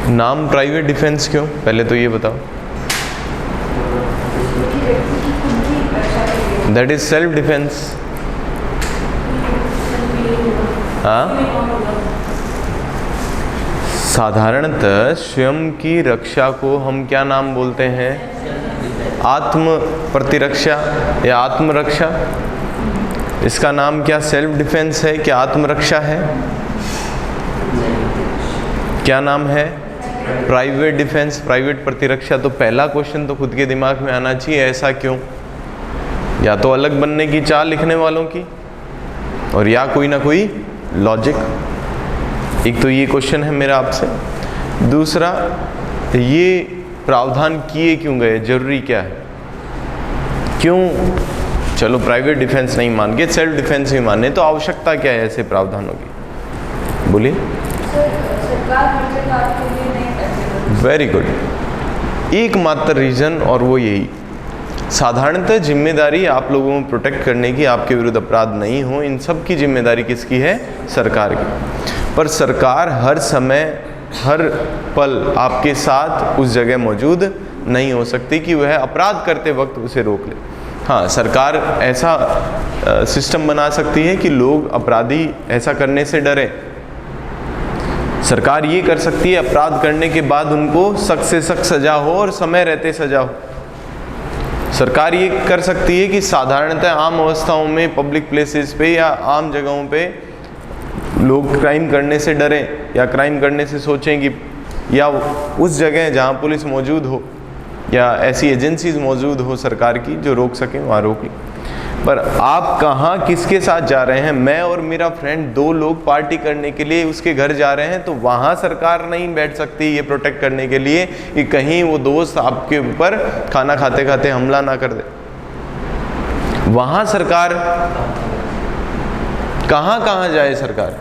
नाम private defence क्यों, पहले तो ये बताओ। That is self defence. हाँ, साधारणतः स्वयं की रक्षा को हम क्या नाम बोलते हैं? आत्म प्रतिरक्षा या आत्मरक्षा। इसका नाम क्या सेल्फ डिफेंस है, क्या आत्मरक्षा है? क्या नाम है? प्राइवेट डिफेंस, प्राइवेट प्रतिरक्षा। तो पहला क्वेश्चन तो खुद के दिमाग में आना चाहिए, ऐसा क्यों? या तो अलग बनने की चाल लिखने वालों की, और या कोई ना कोई लॉजिक। एक तो ये क्वेश्चन है मेरा आपसे। दूसरा, ये प्रावधान किए क्यों गए, जरूरी क्या है? क्यों, चलो प्राइवेट डिफेंस नहीं मान के सेल्फ डिफेंस ही माने, तो आवश्यकता क्या है ऐसे प्रावधानों की? बोलिए। Very good. एकमात्र रीजन, और वो यही, साधारणतः जिम्मेदारी आप लोगों को प्रोटेक्ट करने की, आपके विरुद्ध अपराध नहीं हो, इन सब की जिम्मेदारी किसकी है? सरकार की। पर सरकार हर समय हर पल आपके साथ उस जगह मौजूद नहीं हो सकती कि वह अपराध करते वक्त उसे रोक ले। हाँ, सरकार ऐसा सिस्टम बना सकती है कि लोग, अपराधी ऐसा करने से डरे। सरकार ये कर सकती है अपराध करने के बाद उनको सख्त से सख्त सजा हो और समय रहते सजा हो। सरकार ये कर सकती है कि साधारणतः आम अवस्थाओं में पब्लिक प्लेसेस पे या आम जगहों पे लोग क्राइम करने से डरें या क्राइम करने से सोचें कि, या उस जगह जहाँ पुलिस मौजूद हो या ऐसी एजेंसीज मौजूद हो सरकार की जो रोक सकें, वहाँ रोक लें। पर आप कहाँ किसके साथ जा रहे हैं? मैं और मेरा फ्रेंड, दो लोग पार्टी करने के लिए उसके घर जा रहे हैं, तो वहाँ सरकार नहीं बैठ सकती ये प्रोटेक्ट करने के लिए कि कहीं वो दोस्त आपके ऊपर खाना खाते खाते हमला ना कर दे। वहाँ सरकार कहाँ कहाँ जाए सरकार?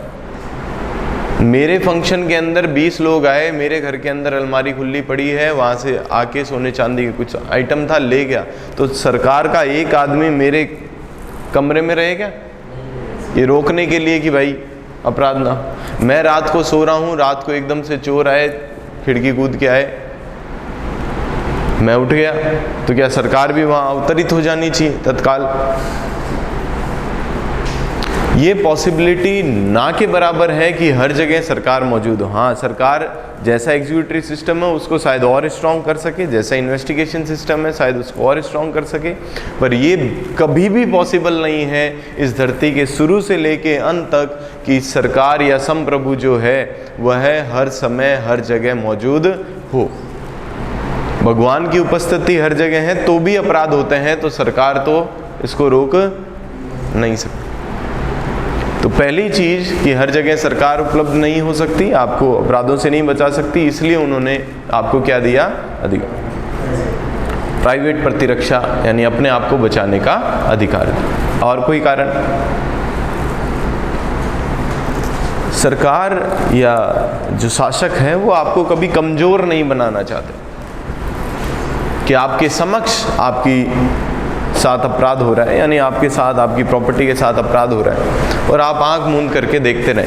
मेरे फंक्शन के अंदर 20 लोग आए, मेरे घर के अंदर अलमारी खुली पड़ी है, वहाँ से आके सोने चांदी के कुछ आइटम था, ले गया, तो सरकार का एक आदमी मेरे कमरे में रहे क्या ये रोकने के लिए कि भाई अपराध ना? मैं रात को सो रहा हूँ, रात को एकदम से चोर आए, खिड़की कूद के आए, मैं उठ गया, तो क्या सरकार भी वहाँ अवतरित हो जानी चाहिए तत्काल? ये पॉसिबिलिटी ना के बराबर है कि हर जगह सरकार मौजूद हो। हाँ, सरकार जैसा एग्जीक्यूटिव सिस्टम है उसको शायद और स्ट्रॉन्ग कर सके, जैसा इन्वेस्टिगेशन सिस्टम है शायद उसको और स्ट्रॉन्ग कर सके, पर ये कभी भी पॉसिबल नहीं है इस धरती के शुरू से लेके अंत तक कि सरकार या संप्रभु जो है वह हर समय हर जगह मौजूद हो। भगवान की उपस्थिति हर जगह है तो भी अपराध होते हैं, तो सरकार तो इसको रोक नहीं सकती। तो पहली चीज कि हर जगह सरकार उपलब्ध नहीं हो सकती, आपको अपराधों से नहीं बचा सकती, इसलिए उन्होंने आपको क्या दिया? अधिकार, प्राइवेट प्रतिरक्षा, यानी अपने आप को बचाने का अधिकार। और कोई कारण? सरकार या जो शासक है वो आपको कभी कमजोर नहीं बनाना चाहते कि आपके समक्ष आपकी साथ अपराध हो रहा है, यानी आपके साथ, आपकी प्रॉपर्टी के साथ अपराध हो रहा है और आप आंख मूंद करके देखते रहे।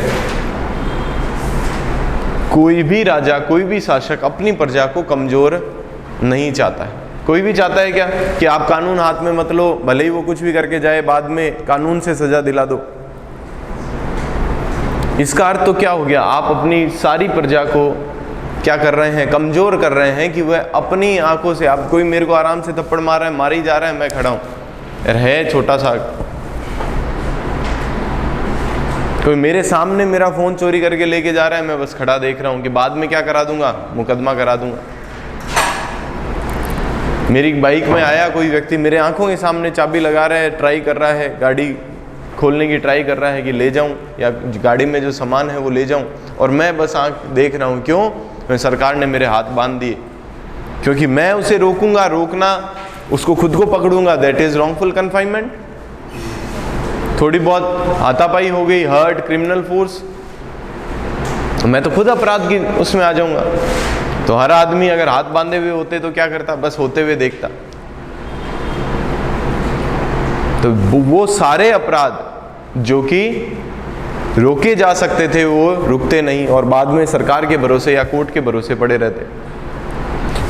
कोई भी राजा, कोई भी शासक अपनी प्रजा को कमजोर नहीं चाहता है। कोई भी चाहता है क्या कि आप कानून हाथ में मत लो, भले ही वो कुछ भी करके जाए, बाद में कानून से सजा दिला दो। इसका अर्थ तो क्या हो गया? आप अपनी सारी प्रजा को क्या कर रहे हैं? कमजोर कर रहे हैं कि वह अपनी आंखों से, आप कोई मेरे को आराम से थप्पड़ मार रहा है, मार ही जा रहा है, मैं खड़ा हूं, है छोटा सा, कोई मेरे सामने मेरा फोन चोरी करके लेके जा रहा है, मैं बस खड़ा देख रहा हूं कि बाद में क्या करा दूंगा? मुकदमा करा दूंगा। मेरी बाइक में आया कोई व्यक्ति, मेरे आंखों के सामने चाबी लगा रहा है, ट्राई कर रहा है, गाड़ी खोलने की ट्राई कर रहा है कि ले जाऊं या गाड़ी में जो सामान है वो ले जाऊं, और मैं बस आंख देख रहा हूं। क्यों? सरकार ने मेरे हाथ बांध दिए, क्योंकि मैं उसे रोकूंगा, रोकना, उसको खुद को पकड़ूंगा, दैट इज रॉन्गफुल कन्फाइनमेंट। थोड़ी बहुत हाथापाई हो गई, हर्ट, क्रिमिनल फोर्स, मैं तो खुद अपराध की उसमें आ जाऊंगा। तो हर आदमी अगर हाथ बांधे हुए होते तो क्या करता? बस होते हुए देखता। तो वो सारे अपराध जो कि रोके जा सकते थे वो रुकते नहीं और बाद में सरकार के भरोसे या कोर्ट के भरोसे पड़े रहते।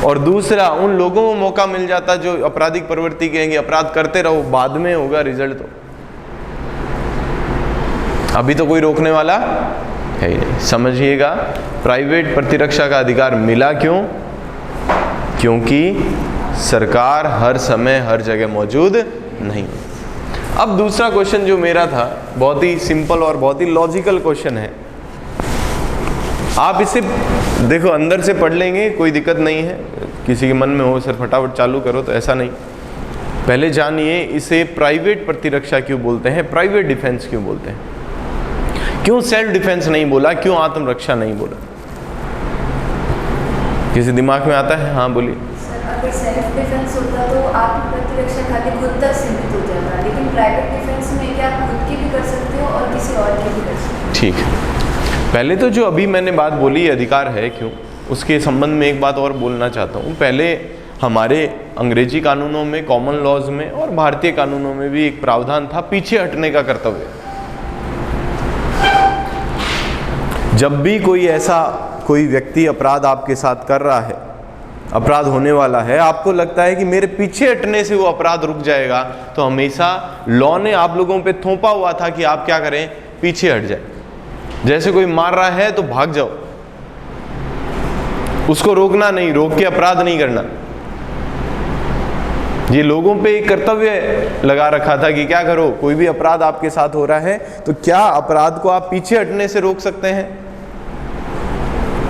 और दूसरा, उन लोगों को मौका मिल जाता जो आपराधिक प्रवृत्ति के हैं कि अपराध करते रहो, बाद में होगा रिजल्ट। तो अभी तो कोई रोकने वाला है ही नहीं। समझिएगा, प्राइवेट प्रतिरक्षा का अधिकार मिला क्यों? क्योंकि सरकार हर समय हर जगह मौजूद नहीं। अब दूसरा क्वेश्चन जो मेरा था, बहुत ही सिंपल और बहुत ही लॉजिकल क्वेश्चन है। आप इसे देखो, अंदर से पढ़ लेंगे, कोई दिक्कत नहीं है। किसी के मन में हो सर फटाफट चालू करो, तो ऐसा नहीं। पहले जानिए इसे प्राइवेट प्रतिरक्षा क्यों बोलते हैं, प्राइवेट डिफेंस क्यों बोलते हैं, क्यों सेल्फ डिफेंस नहीं बोला, क्यों आत्मरक्षा नहीं बोला? किसी दिमाग में आता है? हाँ बोलिए। अगर सेल्फ डिफेंस होता तो आत्म प्रतिरक्षा खाली खुद तक सीमित हो जाता, लेकिन प्राइवेट डिफेंस में क्या आप खुद की भी कर सकते हो और किसी और की भी कर सकते हो। ठीक है, पहले तो जो अभी मैंने बात बोली अधिकार है क्यों, उसके संबंध में एक बात और बोलना चाहता हूँ। पहले हमारे अंग्रेजी कानूनों में, कॉमन लॉज में और भारतीय कानूनों में भी एक प्रावधान था पीछे हटने का कर्तव्य। जब भी कोई व्यक्ति अपराध आपके साथ कर रहा है, अपराध होने वाला है, आपको लगता है कि मेरे पीछे हटने से वो अपराध रुक जाएगा, तो हमेशा लॉ ने आप लोगों पे थोपा हुआ था कि आप क्या करें, पीछे हट जाए। जैसे कोई मार रहा है तो भाग जाओ, उसको रोकना नहीं, रोक के अपराध नहीं करना। ये लोगों पे एक कर्तव्य लगा रखा था कि क्या करो, कोई भी अपराध आपके साथ हो रहा है तो क्या अपराध को आप पीछे हटने से रोक सकते हैं?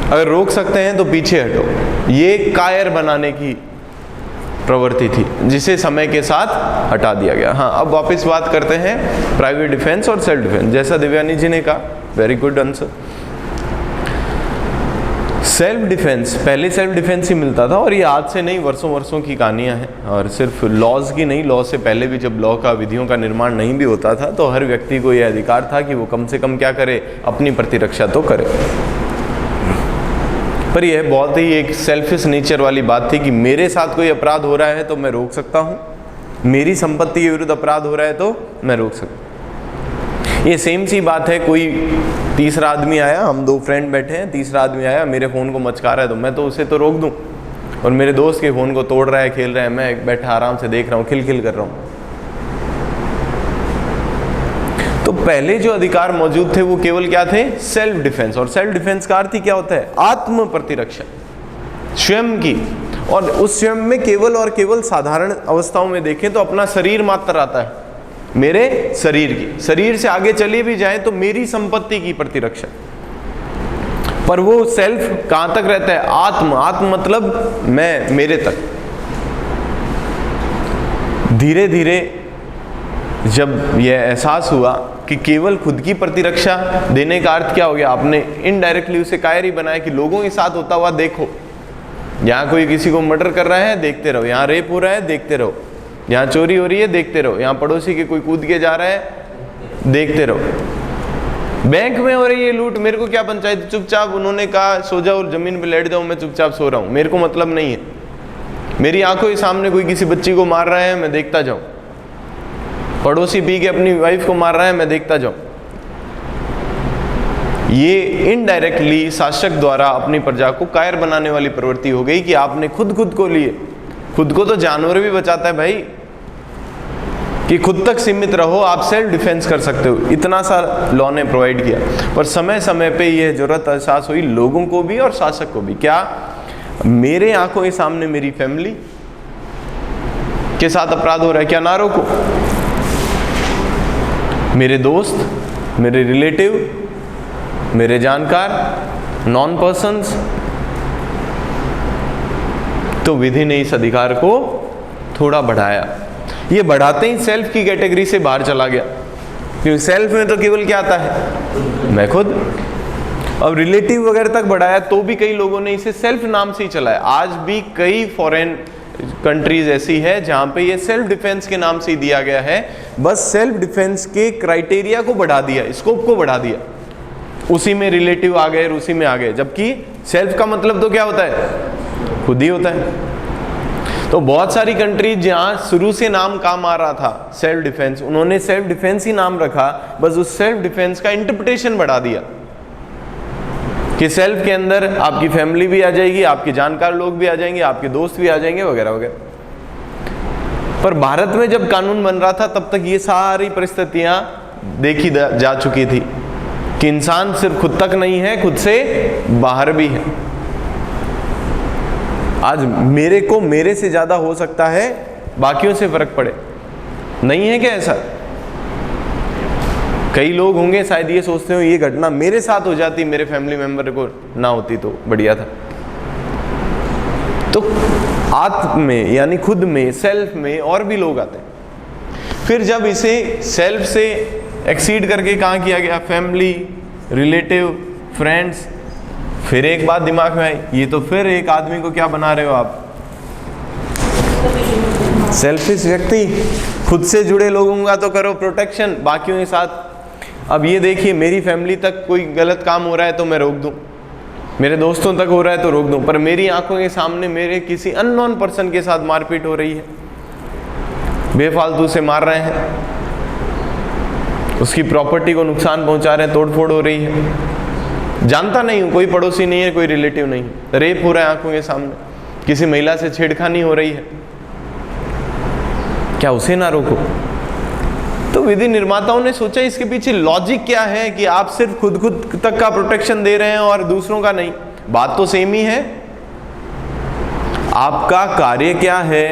अगर रोक सकते हैं तो पीछे हटो। ये कायर बनाने की प्रवृत्ति थी जिसे समय के साथ हटा दिया गया। हाँ, अब वापस बात करते हैं प्राइवेट डिफेंस और सेल्फ डिफेंस। जैसा दिव्यानी जी ने कहा, very good answer. Self defence, पहले सेल्फ डिफेंस ही मिलता था और ये आज से नहीं, वर्षों वर्षों की कहानियां हैं। और सिर्फ लॉज की नहीं, लॉ से पहले भी जब लॉ का विधियों का निर्माण नहीं भी होता था तो हर व्यक्ति को यह अधिकार था कि वो कम से कम क्या करे, अपनी प्रतिरक्षा तो करे। पर यह बहुत ही एक सेल्फिश नेचर वाली बात थी कि मेरे साथ कोई अपराध हो रहा है तो मैं रोक सकता हूँ, मेरी संपत्ति के विरुद्ध अपराध हो रहा है तो मैं रोक सकता हूँ। ये सेम सी बात है, कोई तीसरा आदमी आया, हम दो फ्रेंड बैठे हैं, तीसरा आदमी आया मेरे फ़ोन को मचका रहा है तो मैं तो उसे तो रोक दूँ, और मेरे दोस्त के फ़ोन को तोड़ रहा है, खेल रहा है, मैं बैठा आराम से देख रहा हूँ, खिलखिल कर रहा हूँ। तो पहले जो अधिकार मौजूद थे वो केवल क्या थे, सेल्फ डिफेंस। और सेल्फ डिफेंस का अर्थ ही क्या होता है, आत्म प्रतिरक्षा, स्वयं की। और उस स्वयं में केवल और केवल साधारण अवस्थाओं में देखें तो अपना शरीर मात्र आता है, मेरे शरीर की, शरीर से आगे चले भी जाए तो मेरी संपत्ति की प्रतिरक्षा। पर वो सेल्फ कहां तक रहता है, आत्म। आत्म मतलब मैं, मेरे तक। धीरे धीरे जब यह एहसास हुआ कि केवल खुद की प्रतिरक्षा देने का अर्थ क्या हो गया, आपने इनडायरेक्टली उसे कायर ही बनाया कि लोगों के साथ होता हुआ देखो, यहाँ कोई किसी को मर्डर कर रहा है देखते रहो, यहाँ रेप हो रहा है देखते रहो, यहाँ चोरी हो रही है देखते रहो, यहाँ पड़ोसी के कोई कूद के जा रहा है देखते रहो, बैंक में हो रही है लूट, मेरे को क्या पंचायत, चुपचाप उन्होंने कहा सो जाओ जमीन पे लेट जाओ, मैं चुपचाप सो रहा हूँ, मेरे को मतलब नहीं है। मेरी आंखों के सामने कोई किसी बच्ची को मार रहा है मैं देखता जाऊँ, पड़ोसी पी के अपनी वाइफ को मार रहा है मैं देखता जाऊं। ये इनडायरेक्टली शासक द्वारा अपनी प्रजा को कायर बनाने वाली प्रवृत्ति हो गई कि आपने खुद को लिए, खुद को तो जानवर भी बचाता है भाई, कि खुद तक सीमित रहो, आप सेल्फ डिफेंस कर सकते हो, इतना सा लॉ ने प्रोवाइड किया। पर समय समय पे यह जरूरत एहसास हुई लोगों को भी और शासक को भी, क्या मेरे आंखों के सामने मेरी फैमिली के साथ अपराध हो रहा है, क्या ना रोको, मेरे दोस्त, मेरे रिलेटिव, मेरे जानकार, नॉन पर्सन्स। तो विधि ने इस अधिकार को थोड़ा बढ़ाया। ये बढ़ाते ही सेल्फ की कैटेगरी से बाहर चला गया, क्योंकि सेल्फ में तो केवल क्या आता है, मैं खुद। अब रिलेटिव वगैरह तक बढ़ाया तो भी कई लोगों ने इसे सेल्फ नाम से ही चलाया। आज भी कई फॉरेन कंट्रीज ऐसी है जहां पे ये सेल्फ डिफेंस के नाम से ही दिया गया है, बस सेल्फ डिफेंस के क्राइटेरिया को बढ़ा दिया, स्कोप को बढ़ा दिया, उसी में रिलेटिव आ गए और उसी में आ गए। जबकि सेल्फ का मतलब तो क्या होता है, खुद ही होता है। तो बहुत सारी कंट्रीज जहां शुरू से नाम काम आ रहा था सेल्फ डिफेंस, उन्होंने सेल्फ डिफेंस ही नाम रखा, बस उस सेल्फ डिफेंस का इंटरप्रिटेशन बढ़ा दिया कि सेल्फ के अंदर आपकी फैमिली भी आ जाएगी, आपके जानकार लोग भी आ जाएंगे, आपके दोस्त भी आ जाएंगे, वगैरह वगैरह। पर भारत में जब कानून बन रहा था तब तक ये सारी परिस्थितियां देखी जा चुकी थी कि इंसान सिर्फ खुद तक नहीं है, खुद से बाहर भी है। आज मेरे को मेरे से ज्यादा हो सकता है बाकियों से फर्क पड़े, नहीं है क्या ऐसा? कई लोग होंगे शायद ये सोचते हो ये घटना मेरे साथ हो जाती, मेरे फैमिली मेंबर को ना होती तो बढ़िया था। तो आत्म में यानी खुद में, सेल्फ में और भी लोग आते हैं। फिर जब इसे सेल्फ से एक्सीड करके कहाँ किया गया, फैमिली, रिलेटिव, फ्रेंड्स, फिर एक बात दिमाग में आई, ये तो फिर एक आदमी को क्या बना रहे हो आप, सेल्फिश व्यक्ति। खुद से जुड़े लोगों का तो करो प्रोटेक्शन, बाकियों के साथ। अब ये देखिए, मेरी फैमिली तक कोई गलत काम हो रहा है तो मैं रोक दूं, मेरे दोस्तों तक हो रहा है तो रोक दूं, पर मेरी आंखों के सामने मेरे किसी अननोन पर्सन के साथ मारपीट हो रही है, बेफालतू से मार रहे हैं, उसकी प्रॉपर्टी को नुकसान पहुंचा रहे हैं, तोड़फोड़ हो रही है, जानता नहीं हूं, कोई पड़ोसी नहीं है, कोई रिलेटिव नहीं, रेप हो रहा है आंखों के सामने, किसी महिला से छेड़खानी हो रही है, क्या उसे ना रोको? तो विधि निर्माताओं ने सोचा इसके पीछे लॉजिक क्या है कि आप सिर्फ खुद तक का प्रोटेक्शन दे रहे हैं और दूसरों का नहीं। बात तो सेम ही है, आपका कार्य क्या है,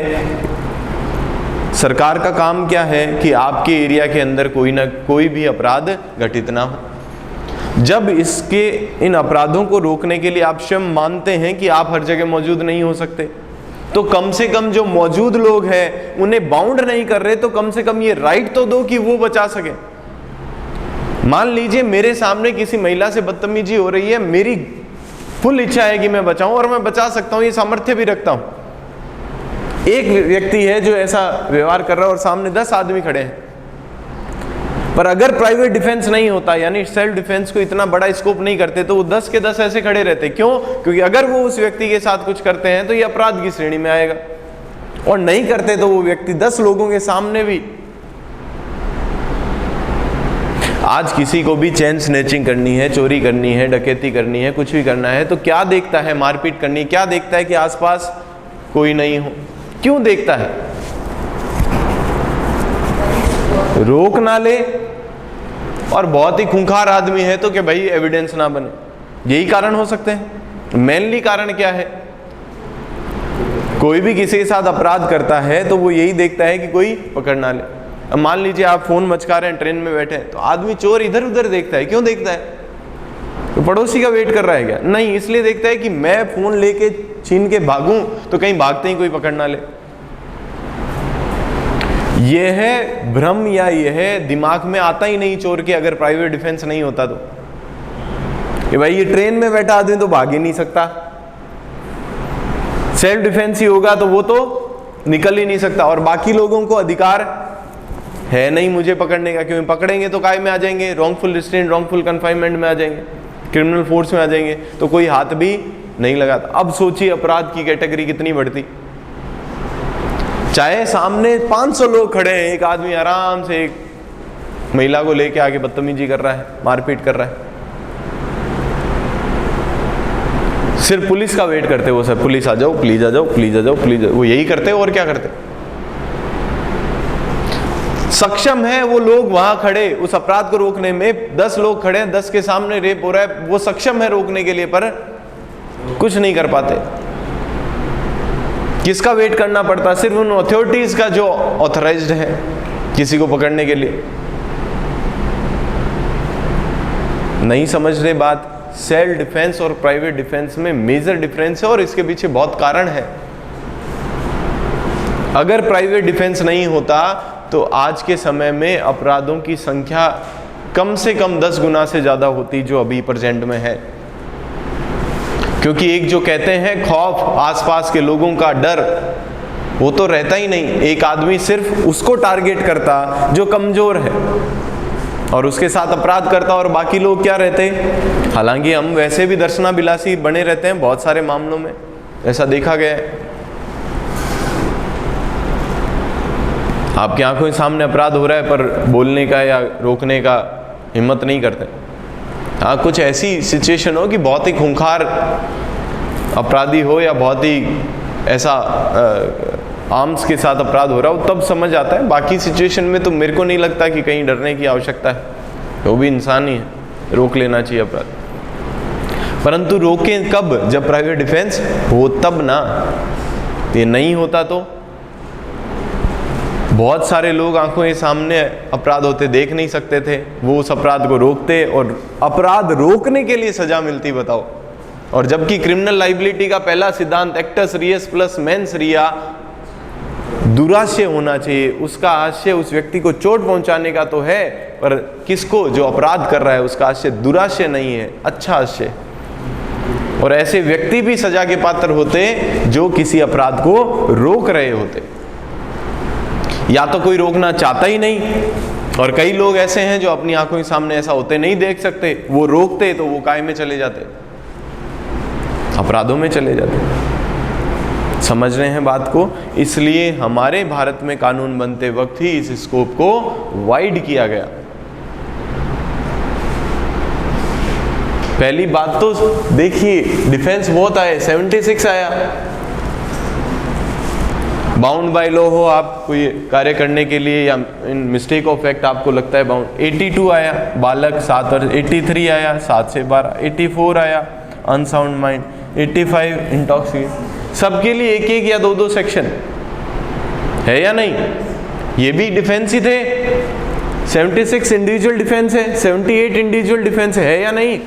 सरकार का काम क्या है कि आपके एरिया के अंदर कोई ना कोई भी अपराध घटित ना हो। जब इसके इन अपराधों को रोकने के लिए आप स्वयं मानते हैं कि आप हर जगह मौजूद नहीं हो सकते, तो कम से कम जो मौजूद लोग हैं उन्हें बाउंड नहीं कर रहे, तो कम से कम ये राइट तो दो कि वो बचा सके। मान लीजिए मेरे सामने किसी महिला से बदतमीजी हो रही है, मेरी फुल इच्छा है कि मैं बचाऊं और मैं बचा सकता हूं, ये सामर्थ्य भी रखता हूं। एक व्यक्ति है जो ऐसा व्यवहार कर रहा है और सामने 10 आदमी खड़े हैं। पर अगर प्राइवेट डिफेंस नहीं होता, यानी सेल्फ डिफेंस को इतना बड़ा स्कोप नहीं करते, तो वो 10 के 10 ऐसे खड़े रहते। क्यों? क्योंकि अगर वो उस व्यक्ति के साथ कुछ करते हैं तो ये अपराध की श्रेणी में आएगा, और नहीं करते तो वो व्यक्ति 10 लोगों के सामने भी। आज किसी को भी चेन स्नैचिंग करनी है, चोरी करनी है, डकैती करनी है, कुछ भी करना है, तो क्या देखता है? मारपीट करनी, क्या देखता है कि आसपास कोई नहीं हो। क्यों देखता है? रोक ना ले, और बहुत ही खूंखार आदमी है तो कि भाई एविडेंस ना बने, यही कारण हो सकते हैं। मेनली कारण क्या है? कोई भी किसी के साथ अपराध करता है तो वो यही देखता है कि कोई पकड़ ना ले। अब मान लीजिए आप फोन मचका रहे हैं, ट्रेन में बैठे हैं, तो आदमी चोर इधर उधर देखता है। क्यों देखता है? तो पड़ोसी का वेट कर रहा है क्या? नहीं, इसलिए देखता है कि मैं फोन लेके छीन के भागूं तो कहीं भागते ही कोई पकड़ ना ले। यह है भ्रम, या यह है दिमाग में आता ही नहीं चोर के, अगर प्राइवेट डिफेंस नहीं होता तो, कि भाई ये ट्रेन में बैठा आदमी तो भाग ही नहीं सकता, सेल्फ डिफेंस ही होगा तो वो तो निकल ही नहीं सकता, और बाकी लोगों को अधिकार है नहीं मुझे पकड़ने का, क्योंकि पकड़ेंगे तो काय में आ जाएंगे, रॉन्गफुल रिस्ट्रेंट, रॉन्गफुल कन्फाइनमेंट में आ जाएंगे, क्रिमिनल फोर्स में आ जाएंगे, तो कोई हाथ भी नहीं लगाता। अब सोचिए अपराध की कैटेगरी कितनी बढ़ती। चाहे सामने 500 लोग खड़े हैं, एक आदमी आराम से एक महिला को लेके आके बदतमीजी कर रहा है, मारपीट कर रहा है, सिर्फ पुलिस का वेट करते वो सब, पुलिस आ जाओ, प्लीज आ जाओ, प्लीज आ जाओ, प्लीज, वो यही करते और क्या करते। सक्षम है वो लोग वहां खड़े उस अपराध को रोकने में, 10 लोग खड़े हैं, 10 के सामने रेप हो रहा है, वो सक्षम है रोकने के लिए, पर कुछ नहीं कर पाते। किसका वेट करना पड़ता? सिर्फ उन अथॉरिटीज का जो ऑथराइज्ड है किसी को पकड़ने के लिए। नहीं समझ रहे बात। सेल्फ डिफेंस और प्राइवेट डिफेंस में मेजर डिफरेंस है, और इसके पीछे बहुत कारण है। अगर प्राइवेट डिफेंस नहीं होता तो आज के समय में अपराधों की संख्या कम से कम 10 गुना से ज्यादा होती जो अभी प्रेजेंट में है। क्योंकि एक जो कहते हैं खौफ, आसपास के लोगों का डर, वो तो रहता ही नहीं। एक आदमी सिर्फ उसको टारगेट करता जो कमजोर है और उसके साथ अपराध करता, और बाकी लोग क्या रहते। हालांकि हम वैसे भी दर्शनाभिलाषी बने रहते हैं, बहुत सारे मामलों में ऐसा देखा गया है। आपकी आंखों के सामने अपराध हो रहा है पर बोलने का या रोकने का हिम्मत नहीं करते। हाँ, कुछ ऐसी सिचुएशन हो कि बहुत ही खूंखार अपराधी हो या बहुत ही ऐसा आर्म्स के साथ अपराध हो रहा हो, तब समझ आता है। बाकी सिचुएशन में तो मेरे को नहीं लगता कि कहीं डरने की आवश्यकता है, वो भी इंसान ही है, रोक लेना चाहिए अपराध। परंतु रोकें कब? जब प्राइवेट डिफेंस हो तब ना। ये नहीं होता तो बहुत सारे लोग आंखों के सामने अपराध होते देख नहीं सकते थे, वो उस अपराध को रोकते और अपराध रोकने के लिए सजा मिलती, बताओ। और जबकि क्रिमिनल लाइबिलिटी का पहला सिद्धांत एक्टस रियस प्लस मेंस रिया, दुराशय होना चाहिए। उसका आशय उस व्यक्ति को चोट पहुंचाने का तो है, पर किसको? जो अपराध कर रहा है उसका आशय दुराशय नहीं है, अच्छा आशय। और ऐसे व्यक्ति भी सजा के पात्र होते जो किसी अपराध को रोक रहे होते। या तो कोई रोकना चाहता ही नहीं, और कई लोग ऐसे हैं जो अपनी आंखों के सामने ऐसा होते नहीं देख सकते, वो रोकते तो वो काय में चले जाते, अपराधों में चले जाते। समझ रहे हैं बात को? इसलिए हमारे भारत में कानून बनते वक्त ही इस स्कोप को वाइड किया गया। पहली बात तो देखिए, डिफेंस बहुत आए, 76 आया। बाउंड बाय लॉ हो आप कोई कार्य करने के लिए, या इन मिस्टेक ऑफ फैक्ट आपको लगता है बाउंड, 82 आया बालक 7 और 83 आया 7 से 12, 84 आया अनसाउंड माइंड, 85 इंटॉक्सिकेशन। सबके लिए एक एक या दो दो सेक्शन है या नहीं? ये भी डिफेंस ही थे। 76 इंडिविजुअल डिफेंस है, 78 इंडिविजुअल डिफेंस है या नहीं?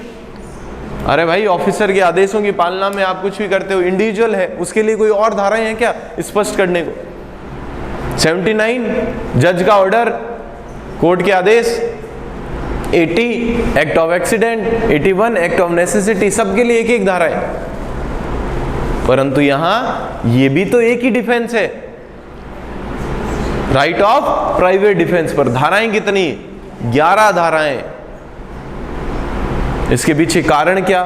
अरे भाई, ऑफिसर के आदेशों की पालना में आप कुछ भी करते हो, इंडिविजुअल है, उसके लिए कोई और धाराएं हैं क्या स्पष्ट करने को? 79 जज का ऑर्डर, कोर्ट के आदेश, 80 act of accident, 81 act of necessity, सबके लिए एक एक धारा है। परंतु यहां ये भी तो एक ही डिफेंस है, राइट ऑफ प्राइवेट डिफेंस। पर धाराएं कितनी? 11 धाराएं। इसके पीछे कारण क्या?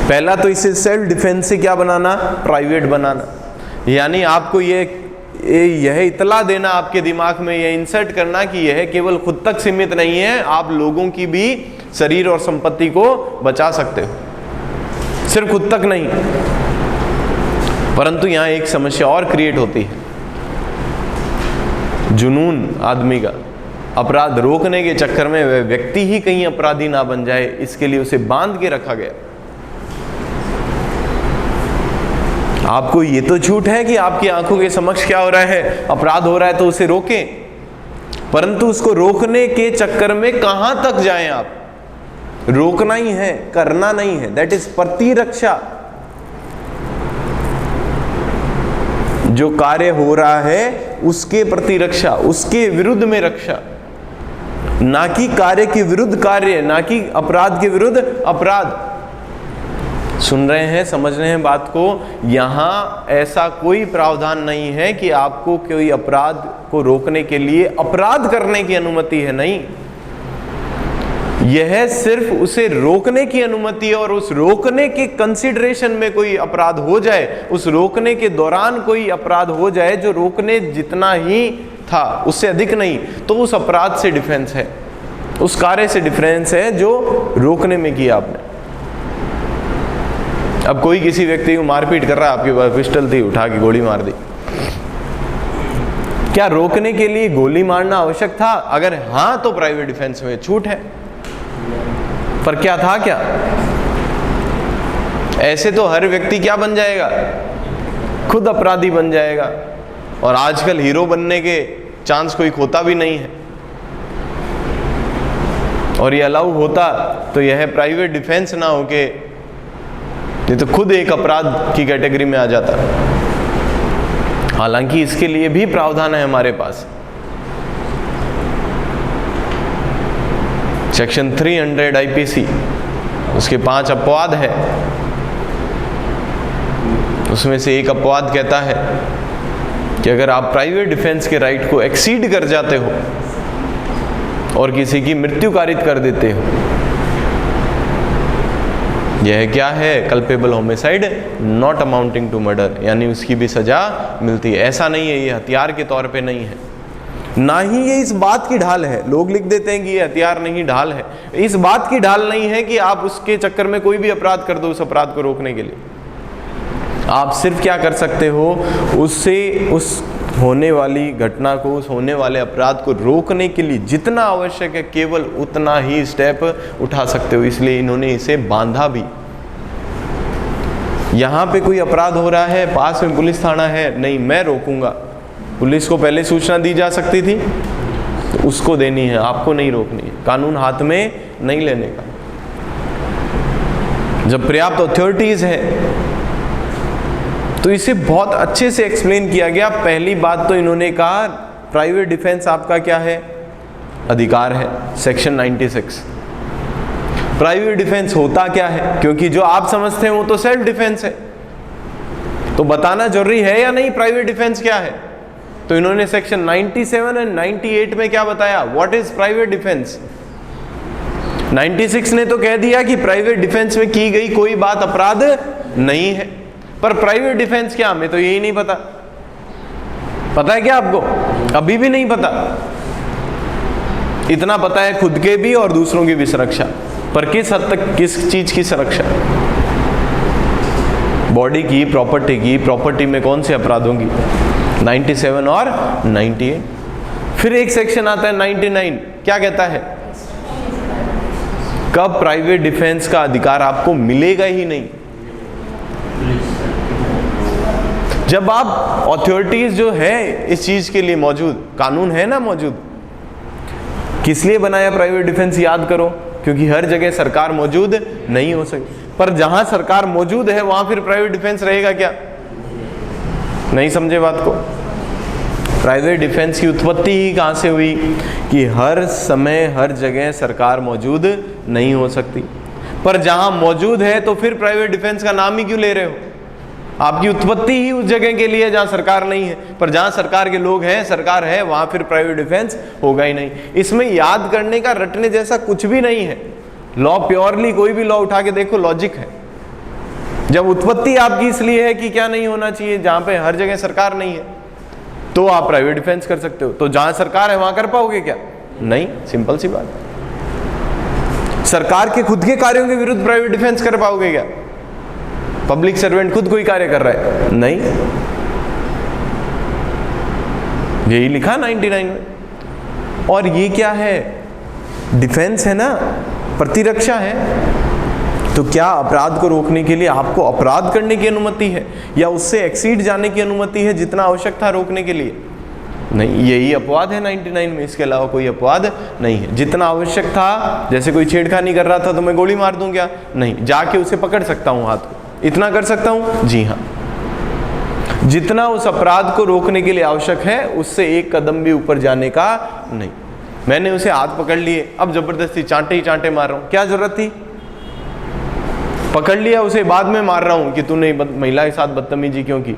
पहला तो इसे सेल्फ डिफेंस से क्या बनाना? प्राइवेट बनाना। यानी आपको यह इतला देना, आपके दिमाग में यह इंसर्ट करना कि यह केवल खुद तक सीमित नहीं है, आप लोगों की भी शरीर और संपत्ति को बचा सकते हो, सिर्फ खुद तक नहीं। परंतु यहां एक समस्या और क्रिएट होती है, जुनून आदमी का। अपराध रोकने के चक्कर में वह व्यक्ति ही कहीं अपराधी ना बन जाए, इसके लिए उसे बांध के रखा गया। आपको ये तो झूठ है कि आपकी आंखों के समक्ष क्या हो रहा है, अपराध हो रहा है तो उसे रोकें, परंतु उसको रोकने के चक्कर में कहां तक जाएं आप? रोकना ही है, करना नहीं है। दैट इज प्रतिरक्षा। जो कार्य हो रहा है उसके प्रतिरक्षा, उसके विरुद्ध में रक्षा, ना कि कार्य के विरुद्ध कार्य, ना कि अपराध के विरुद्ध अपराध। सुन रहे हैं, समझ रहे हैं बात को? यहां ऐसा कोई प्रावधान नहीं है कि आपको कोई अपराध को रोकने के लिए अपराध करने की अनुमति है, नहीं। यह सिर्फ उसे रोकने की अनुमति है, और उस रोकने के कंसिडरेशन में कोई अपराध हो जाए, उस रोकने के दौरान कोई अपराध हो जाए जो रोकने जितना ही था, उससे अधिक नहीं, तो उस अपराध से डिफेंस है, उस कार्य से डिफरेंस है जो रोकने में किया आपने। अब कोई किसी व्यक्ति को मारपीट कर रहा है, आपके पास पिस्टल थी, उठा के गोली मार दी, क्या रोकने के लिए गोली मारना आवश्यक था? अगर हां तो प्राइवेट डिफेंस में छूट है, पर क्या था? क्या ऐसे तो हर व्यक्ति क्या बन जाएगा? खुद अपराधी बन जाएगा, और आजकल हीरो बनने के चांस कोई खोता भी नहीं है। और ये अलाउ होता तो यह प्राइवेट डिफेंस ना होके ये तो खुद एक अपराध की कैटेगरी में आ जाता। हालांकि इसके लिए भी प्रावधान है हमारे पास। सेक्शन 300 आईपीसी, उसके 5 अपवाद है। उसमें से एक अपवाद कहता है कि अगर आप प्राइवेट डिफेंस के राइट को एक्सीड कर जाते हो और किसी की मृत्यु कारित कर देते हो, यह क्या है? Culpable homicide not amounting to murder, यानी उसकी भी सजा मिलती है। ऐसा नहीं है ये हथियार के तौर पे नहीं है, ना ही ये इस बात की ढाल है। लोग लिख देते हैं कि ये हथियार नहीं, ढाल है। इस बात की ढाल नहीं है कि आप उसके चक्कर में कोई भी अपराध कर दो उस अपराध को रोकने के लिए। आप सिर्फ क्या कर सकते हो, उससे उस होने वाली घटना को, उस होने वाले अपराध को रोकने के लिए जितना आवश्यक है केवल उतना ही स्टेप उठा सकते हो। इसलिए इन्होंने इसे बांधा भी। यहाँ पे कोई अपराध हो रहा है, पास में पुलिस थाना है, नहीं मैं रोकूंगा। पुलिस को पहले सूचना दी जा सकती थी, तो उसको देनी है, आपको नहीं रोकनी है। कानून हाथ में नहीं लेने का। जब पर्याप्त अथॉरिटीज है तो इसे बहुत अच्छे से एक्सप्लेन किया गया। पहली बात तो इन्होंने कहा प्राइवेट डिफेंस आपका क्या है? अधिकार है, सेक्शन 96। प्राइवेट डिफेंस होता क्या है? क्योंकि जो आप समझते हैं वो तो सेल्फ डिफेंस है, तो बताना जरूरी है या नहीं प्राइवेट डिफेंस क्या है? तो इन्होंने सेक्शन 97 एंड 98 में क्या बताया? What is private defence. 96 ने तो कह दिया कि प्राइवेट डिफेंस में की गई कोई बात अपराध नहीं है, पर प्राइवेट डिफेंस क्या, हमें तो यही नहीं पता। पता है क्या आपको? अभी भी नहीं पता। इतना पता है खुद के भी और दूसरों की भी सुरक्षा, पर किस हद तक, किस चीज की सुरक्षा? बॉडी की, प्रॉपर्टी की। प्रॉपर्टी में कौन से अपराधों की? 97 और 98। फिर एक सेक्शन आता है 99, क्या कहता है? कब प्राइवेट डिफेंस का अधिकार आपको मिलेगा ही नहीं, जब आप अथॉरिटीज जो है इस चीज के लिए मौजूद, कानून है ना मौजूद। किस लिए बनाया प्राइवेट डिफेंस? याद करो, क्योंकि हर जगह सरकार मौजूद नहीं हो सकती, पर जहां सरकार मौजूद है वहां फिर प्राइवेट डिफेंस रहेगा क्या? नहीं समझे बात को? प्राइवेट डिफेंस की उत्पत्ति ही कहां से हुई कि हर समय हर जगह सरकार मौजूद नहीं हो सकती, पर जहां मौजूद है तो फिर प्राइवेट डिफेंस का नाम ही क्यों ले रहे हो? आपकी उत्पत्ति ही उस जगह के लिए जहां सरकार नहीं है, पर जहां सरकार के लोग हैं, सरकार है, वहां फिर प्राइवेट डिफेंस होगा ही नहीं। इसमें याद करने का, रटने जैसा कुछ भी नहीं है। लॉ प्योरली, कोई भी लॉ उठा के देखो, लॉजिक है। जब उत्पत्ति आपकी इसलिए है कि क्या नहीं होना चाहिए, जहां पे हर जगह सरकार नहीं है, तो आप प्राइवेट डिफेंस कर सकते हो। तो जहां सरकार है वहां कर पाओगे क्या? नहीं, सिंपल सी बात। सरकार के खुद के कार्यों के विरुद्ध प्राइवेट डिफेंस कर पाओगे क्या? पब्लिक सर्वेंट खुद कोई कार्य कर रहा है? नहीं। यही लिखा 99 में। और ये क्या है? डिफेंस है ना, प्रतिरक्षा है। तो क्या अपराध को रोकने के लिए आपको अपराध करने की अनुमति है या उससे एक्सीड जाने की अनुमति है जितना आवश्यक था रोकने के लिए? नहीं, यही अपवाद है 99 में, इसके अलावा कोई अपवाद नहीं है। जितना आवश्यक था, जैसे कोई छेड़खानी कर रहा था तो मैं गोली मार दूं क्या? नहीं, जाके उसे पकड़ सकता हूं हाथ को, इतना कर सकता हूं। जी हाँ, जितना उस अपराध को रोकने के लिए आवश्यक है उससे एक कदम भी ऊपर जाने का नहीं। मैंने उसे हाथ पकड़ लिए, अब जबरदस्ती चांटे ही चांटे मार रहा हूं, क्या जरूरत थी? पकड़ लिया उसे, बाद में मार रहा हूं कि तूने महिला के साथ बदतमीजी क्यों की।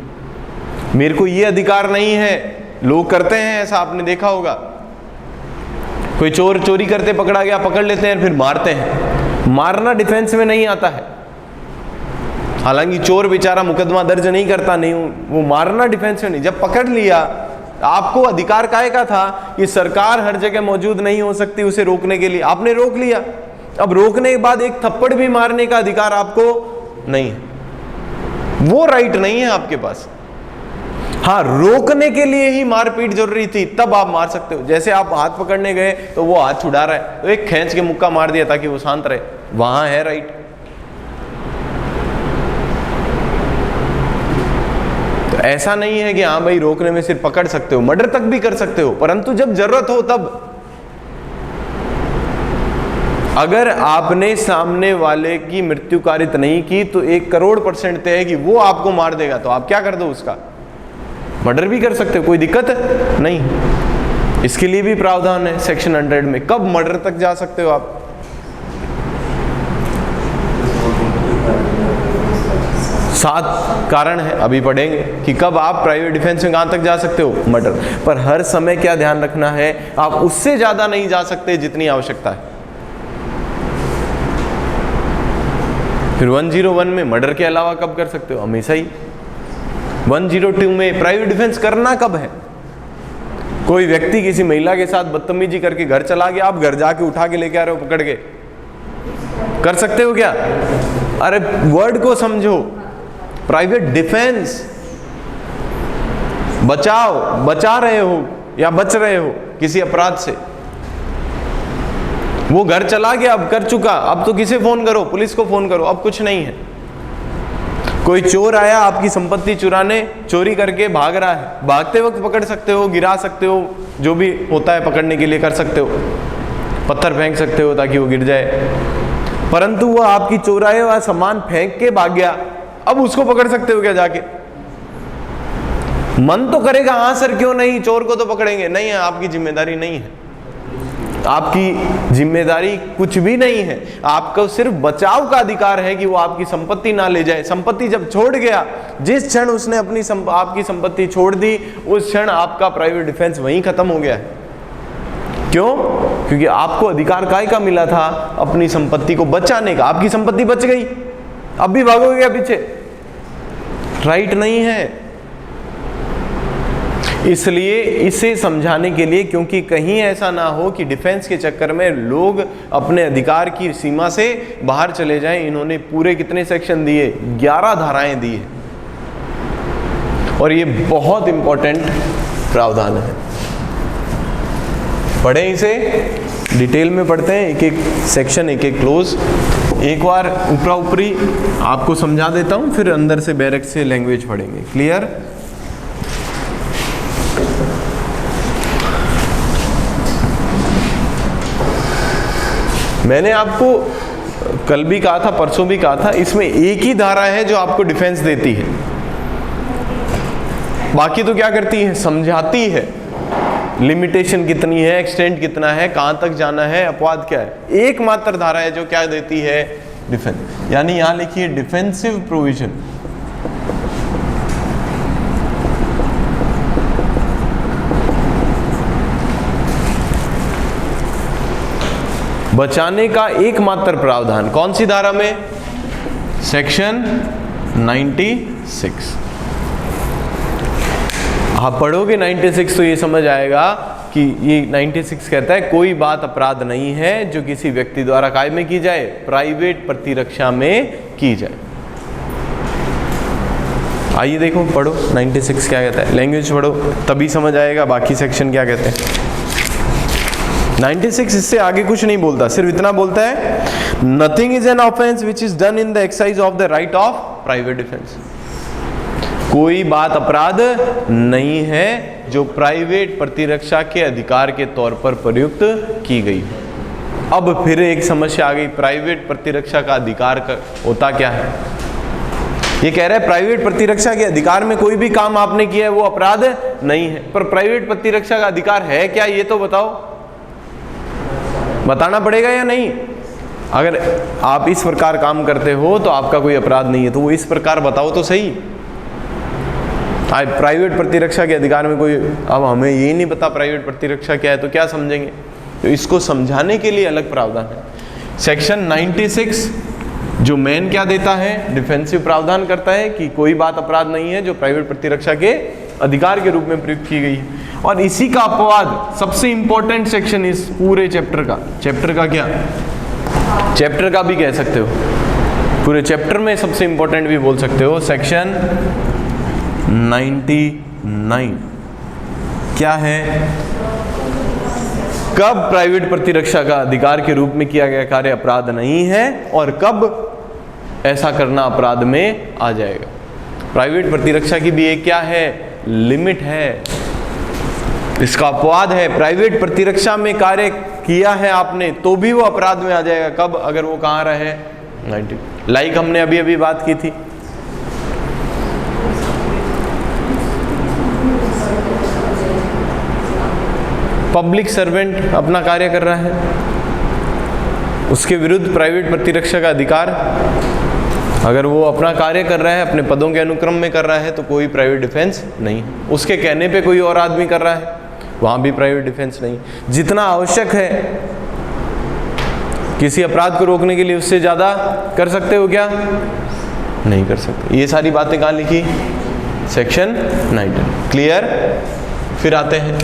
मेरे को ये अधिकार नहीं है। लोग करते हैं ऐसा, आपने देखा होगा। कोई चोर चोरी करते पकड़ा गया, पकड़ लेते हैं फिर मारते हैं। मारना डिफेंस में नहीं आता है। हालांकि चोर बेचारा मुकदमा दर्ज नहीं करता, नहीं, वो मारना डिफेंस में नहीं। जब पकड़ लिया, आपको अधिकार काहे का था कि सरकार हर जगह मौजूद नहीं हो सकती उसे रोकने के लिए, आपने रोक लिया। अब रोकने के बाद एक थप्पड़ भी मारने का अधिकार आपको नहीं है, वो राइट नहीं है आपके पास। हाँ, रोकने के लिए ही मारपीट जरूरी थी, तब आप मार सकते हो। जैसे आप हाथ पकड़ने गए तो वो हाथ छुड़ा रहा है, तो एक खींच के मुक्का मार दिया ताकि वो शांत रहे, वहां है राइट। तो ऐसा नहीं है कि हाँ भाई रोकने में सिर्फ पकड़ सकते हो, मर्डर तक भी कर सकते हो, परंतु जब जरूरत हो तब। अगर आपने सामने वाले की मृत्यु कारित नहीं की तो 1 करोड़% तय है कि वो आपको मार देगा, तो आप क्या कर दो, उसका मर्डर भी कर सकते हो, कोई दिक्कत नहीं। इसके लिए भी प्रावधान है सेक्शन 100 में, कब मर्डर तक जा सकते हो आप। सात कारण है, अभी पढ़ेंगे कि कब आप प्राइवेट डिफेंस में कहां तक जा सकते हो, मर्डर। पर हर समय क्या ध्यान रखना है, आप उससे ज्यादा नहीं जा सकते जितनी आवश्यकता है। फिर 101 में मर्डर के अलावा कब कर सकते हो? हमेशा ही। 102 में प्राइवेट डिफेंस करना कब है? कोई व्यक्ति किसी महिला के साथ बदतमीजी करके घर चला गया, आप घर जाके उठा के लेके आ रहे हो पकड़ के, कर सकते हो क्या? अरे वर्ड को समझो, प्राइवेट डिफेंस, बचाओ, बचा रहे हो या बच रहे हो किसी अपराध से। वो घर चला गया, अब कर चुका, अब तो किसे फोन करो? पुलिस को फोन करो, अब कुछ नहीं है। कोई चोर आया आपकी संपत्ति चुराने, चोरी करके भाग रहा है, भागते वक्त पकड़ सकते हो, गिरा सकते हो, जो भी होता है पकड़ने के लिए कर सकते हो, पत्थर फेंक सकते हो ताकि वो गिर जाए। परंतु वो आपकी चोराए हुआ सामान फेंक के भाग गया, अब उसको पकड़ सकते हो क्या जाके? मन तो करेगा हाँ सर क्यों नहीं, चोर को तो पकड़ेंगे, नहीं है, आपकी जिम्मेदारी नहीं है। आपकी जिम्मेदारी कुछ भी नहीं है, आपको सिर्फ बचाव का अधिकार है कि वो आपकी संपत्ति ना ले जाए। संपत्ति जब छोड़ गया, जिस क्षण उसने आपकी संपत्ति छोड़ दी, उस क्षण आपका प्राइवेट डिफेंस वहीं खत्म हो गया है। क्यों? क्योंकि आपको अधिकार काय का मिला था? अपनी संपत्ति को बचाने का। आपकी संपत्ति बच गई, अब भी भागोगे क्या पीछे? राइट नहीं है। इसलिए इसे समझाने के लिए, क्योंकि कहीं ऐसा ना हो कि डिफेंस के चक्कर में लोग अपने अधिकार की सीमा से बाहर चले जाएं, इन्होंने पूरे कितने सेक्शन दिए? 11 धाराएं दी है, और ये बहुत इंपॉर्टेंट प्रावधान है। पढ़ें इसे, डिटेल में पढ़ते हैं, एक एक सेक्शन, एक एक क्लोज। एक बार ऊपरा ऊपरी आपको समझा देता हूं, फिर अंदर से बैरक से लैंग्वेज पढ़ेंगे। क्लियर? मैंने आपको कल भी कहा था, परसों भी कहा था, इसमें एक ही धारा है जो आपको डिफेंस देती है, बाकी तो क्या करती है? समझाती है, लिमिटेशन कितनी है, एक्सटेंट कितना है, कहां तक जाना है, अपवाद क्या है। एकमात्र धारा है जो क्या देती है? डिफेंस। यानी यहां लिखिए डिफेंसिव प्रोविजन। बचाने का एकमात्र प्रावधान कौन सी धारा में? सेक्शन 96। आप पढ़ोगे 96 तो ये समझ आएगा कि ये 96 कहता है कोई बात अपराध नहीं है जो किसी व्यक्ति द्वारा काय में की जाए? प्राइवेट प्रतिरक्षा में की जाए। आइए देखो, पढ़ो 96 क्या कहता है, लैंग्वेज पढ़ो, तभी समझ आएगा बाकी सेक्शन क्या कहते हैं। 96 इससे आगे कुछ नहीं बोलता, सिर्फ इतना बोलता है nothing is an offence which is done in the exercise of the right of private defence. कोई बात अपराध नहीं है जो प्राइवेट प्रतिरक्षा के अधिकार के तौर पर प्रयुक्त की गई। अब फिर एक समस्या आ गई, प्राइवेट प्रतिरक्षा का अधिकार होता क्या है? ये कह रहा है प्राइवेट प्रतिरक्षा के अधिकार में कोई भी काम आपने किया है वो अपराध नहीं है, पर प्राइवेट प्रतिरक्षा का अधिकार है क्या, ये तो बताओ। बताना पड़ेगा या नहीं? अगर आप इस प्रकार काम करते हो तो आपका कोई अपराध नहीं है, तो वो इस प्रकार बताओ तो सही। प्राइवेट प्रतिरक्षा के अधिकार में कोई, अब हमें यही नहीं पता प्राइवेट प्रतिरक्षा क्या है तो क्या समझेंगे? तो इसको समझाने के लिए अलग प्रावधान है। सेक्शन 96 जो मेन क्या देता है? डिफेंसिव प्रावधान करता है कि कोई बात अपराध नहीं है जो प्राइवेट प्रतिरक्षा के अधिकार के रूप में प्रयुक्त की गई है। और इसी का अपवाद सबसे इंपॉर्टेंट सेक्शन इस पूरे चैप्टर का क्या? चैप्टर का भी कह सकते हो, पूरे चैप्टर में सबसे इंपॉर्टेंट भी बोल सकते हो। सेक्शन 99 क्या है? कब प्राइवेट प्रतिरक्षा का अधिकार के रूप में किया गया कार्य अपराध नहीं है और कब ऐसा करना अपराध में आ जाएगा। प्राइवेट प्रतिरक्षा की भी एक क्या है? लिमिट है, इसका अपवाद है। प्राइवेट प्रतिरक्षा में कार्य किया है आपने तो भी वो अपराध में आ जाएगा। कब? अगर वो कहाँ रहे? 90। लाइक हमने अभी अभी बात की थी, पब्लिक सर्वेंट अपना कार्य कर रहा है, उसके विरुद्ध प्राइवेट प्रतिरक्षा का अधिकार, अगर वो अपना कार्य कर रहा है अपने पदों के अनुक्रम में कर रहा है तो कोई प्राइवेट डिफेंस नहीं। उसके कहने पे कोई और आदमी कर रहा है वहाँ भी प्राइवेट डिफेंस नहीं। जितना आवश्यक है किसी अपराध को रोकने के लिए उससे ज़्यादा कर सकते हो क्या? नहीं कर सकते। ये सारी बातें कहाँ लिखी? सेक्शन 19। क्लियर? फिर आते हैं,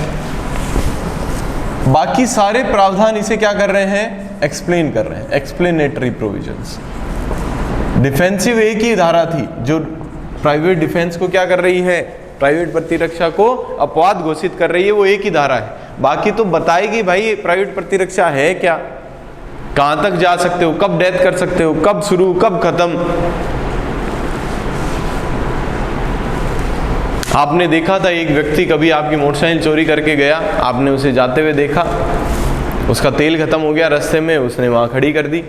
बाकी सारे प्रावधान इसे क्या कर रहे हैं? एक्सप्लेन कर रहे हैं, एक्सप्लेनेटरी प्रोविजंस। डिफेंसिव एक ही धारा थी जो प्राइवेट डिफेंस को क्या कर रही है? प्राइवेट प्रतिरक्षा को अपवाद घोषित कर रही है, वो एक ही धारा है। बाकी तो बताएगी भाई प्राइवेट प्रतिरक्षा है क्या, कहां तक जा सकते हो, कब डेथ कर सकते हो, कब शुरू कब खत्म। आपने देखा था एक व्यक्ति कभी आपकी मोटरसाइकिल चोरी करके गया, आपने उसे जाते हुए देखा, उसका तेल खत्म हो गया रास्ते में, उसने वहां खड़ी कर दी।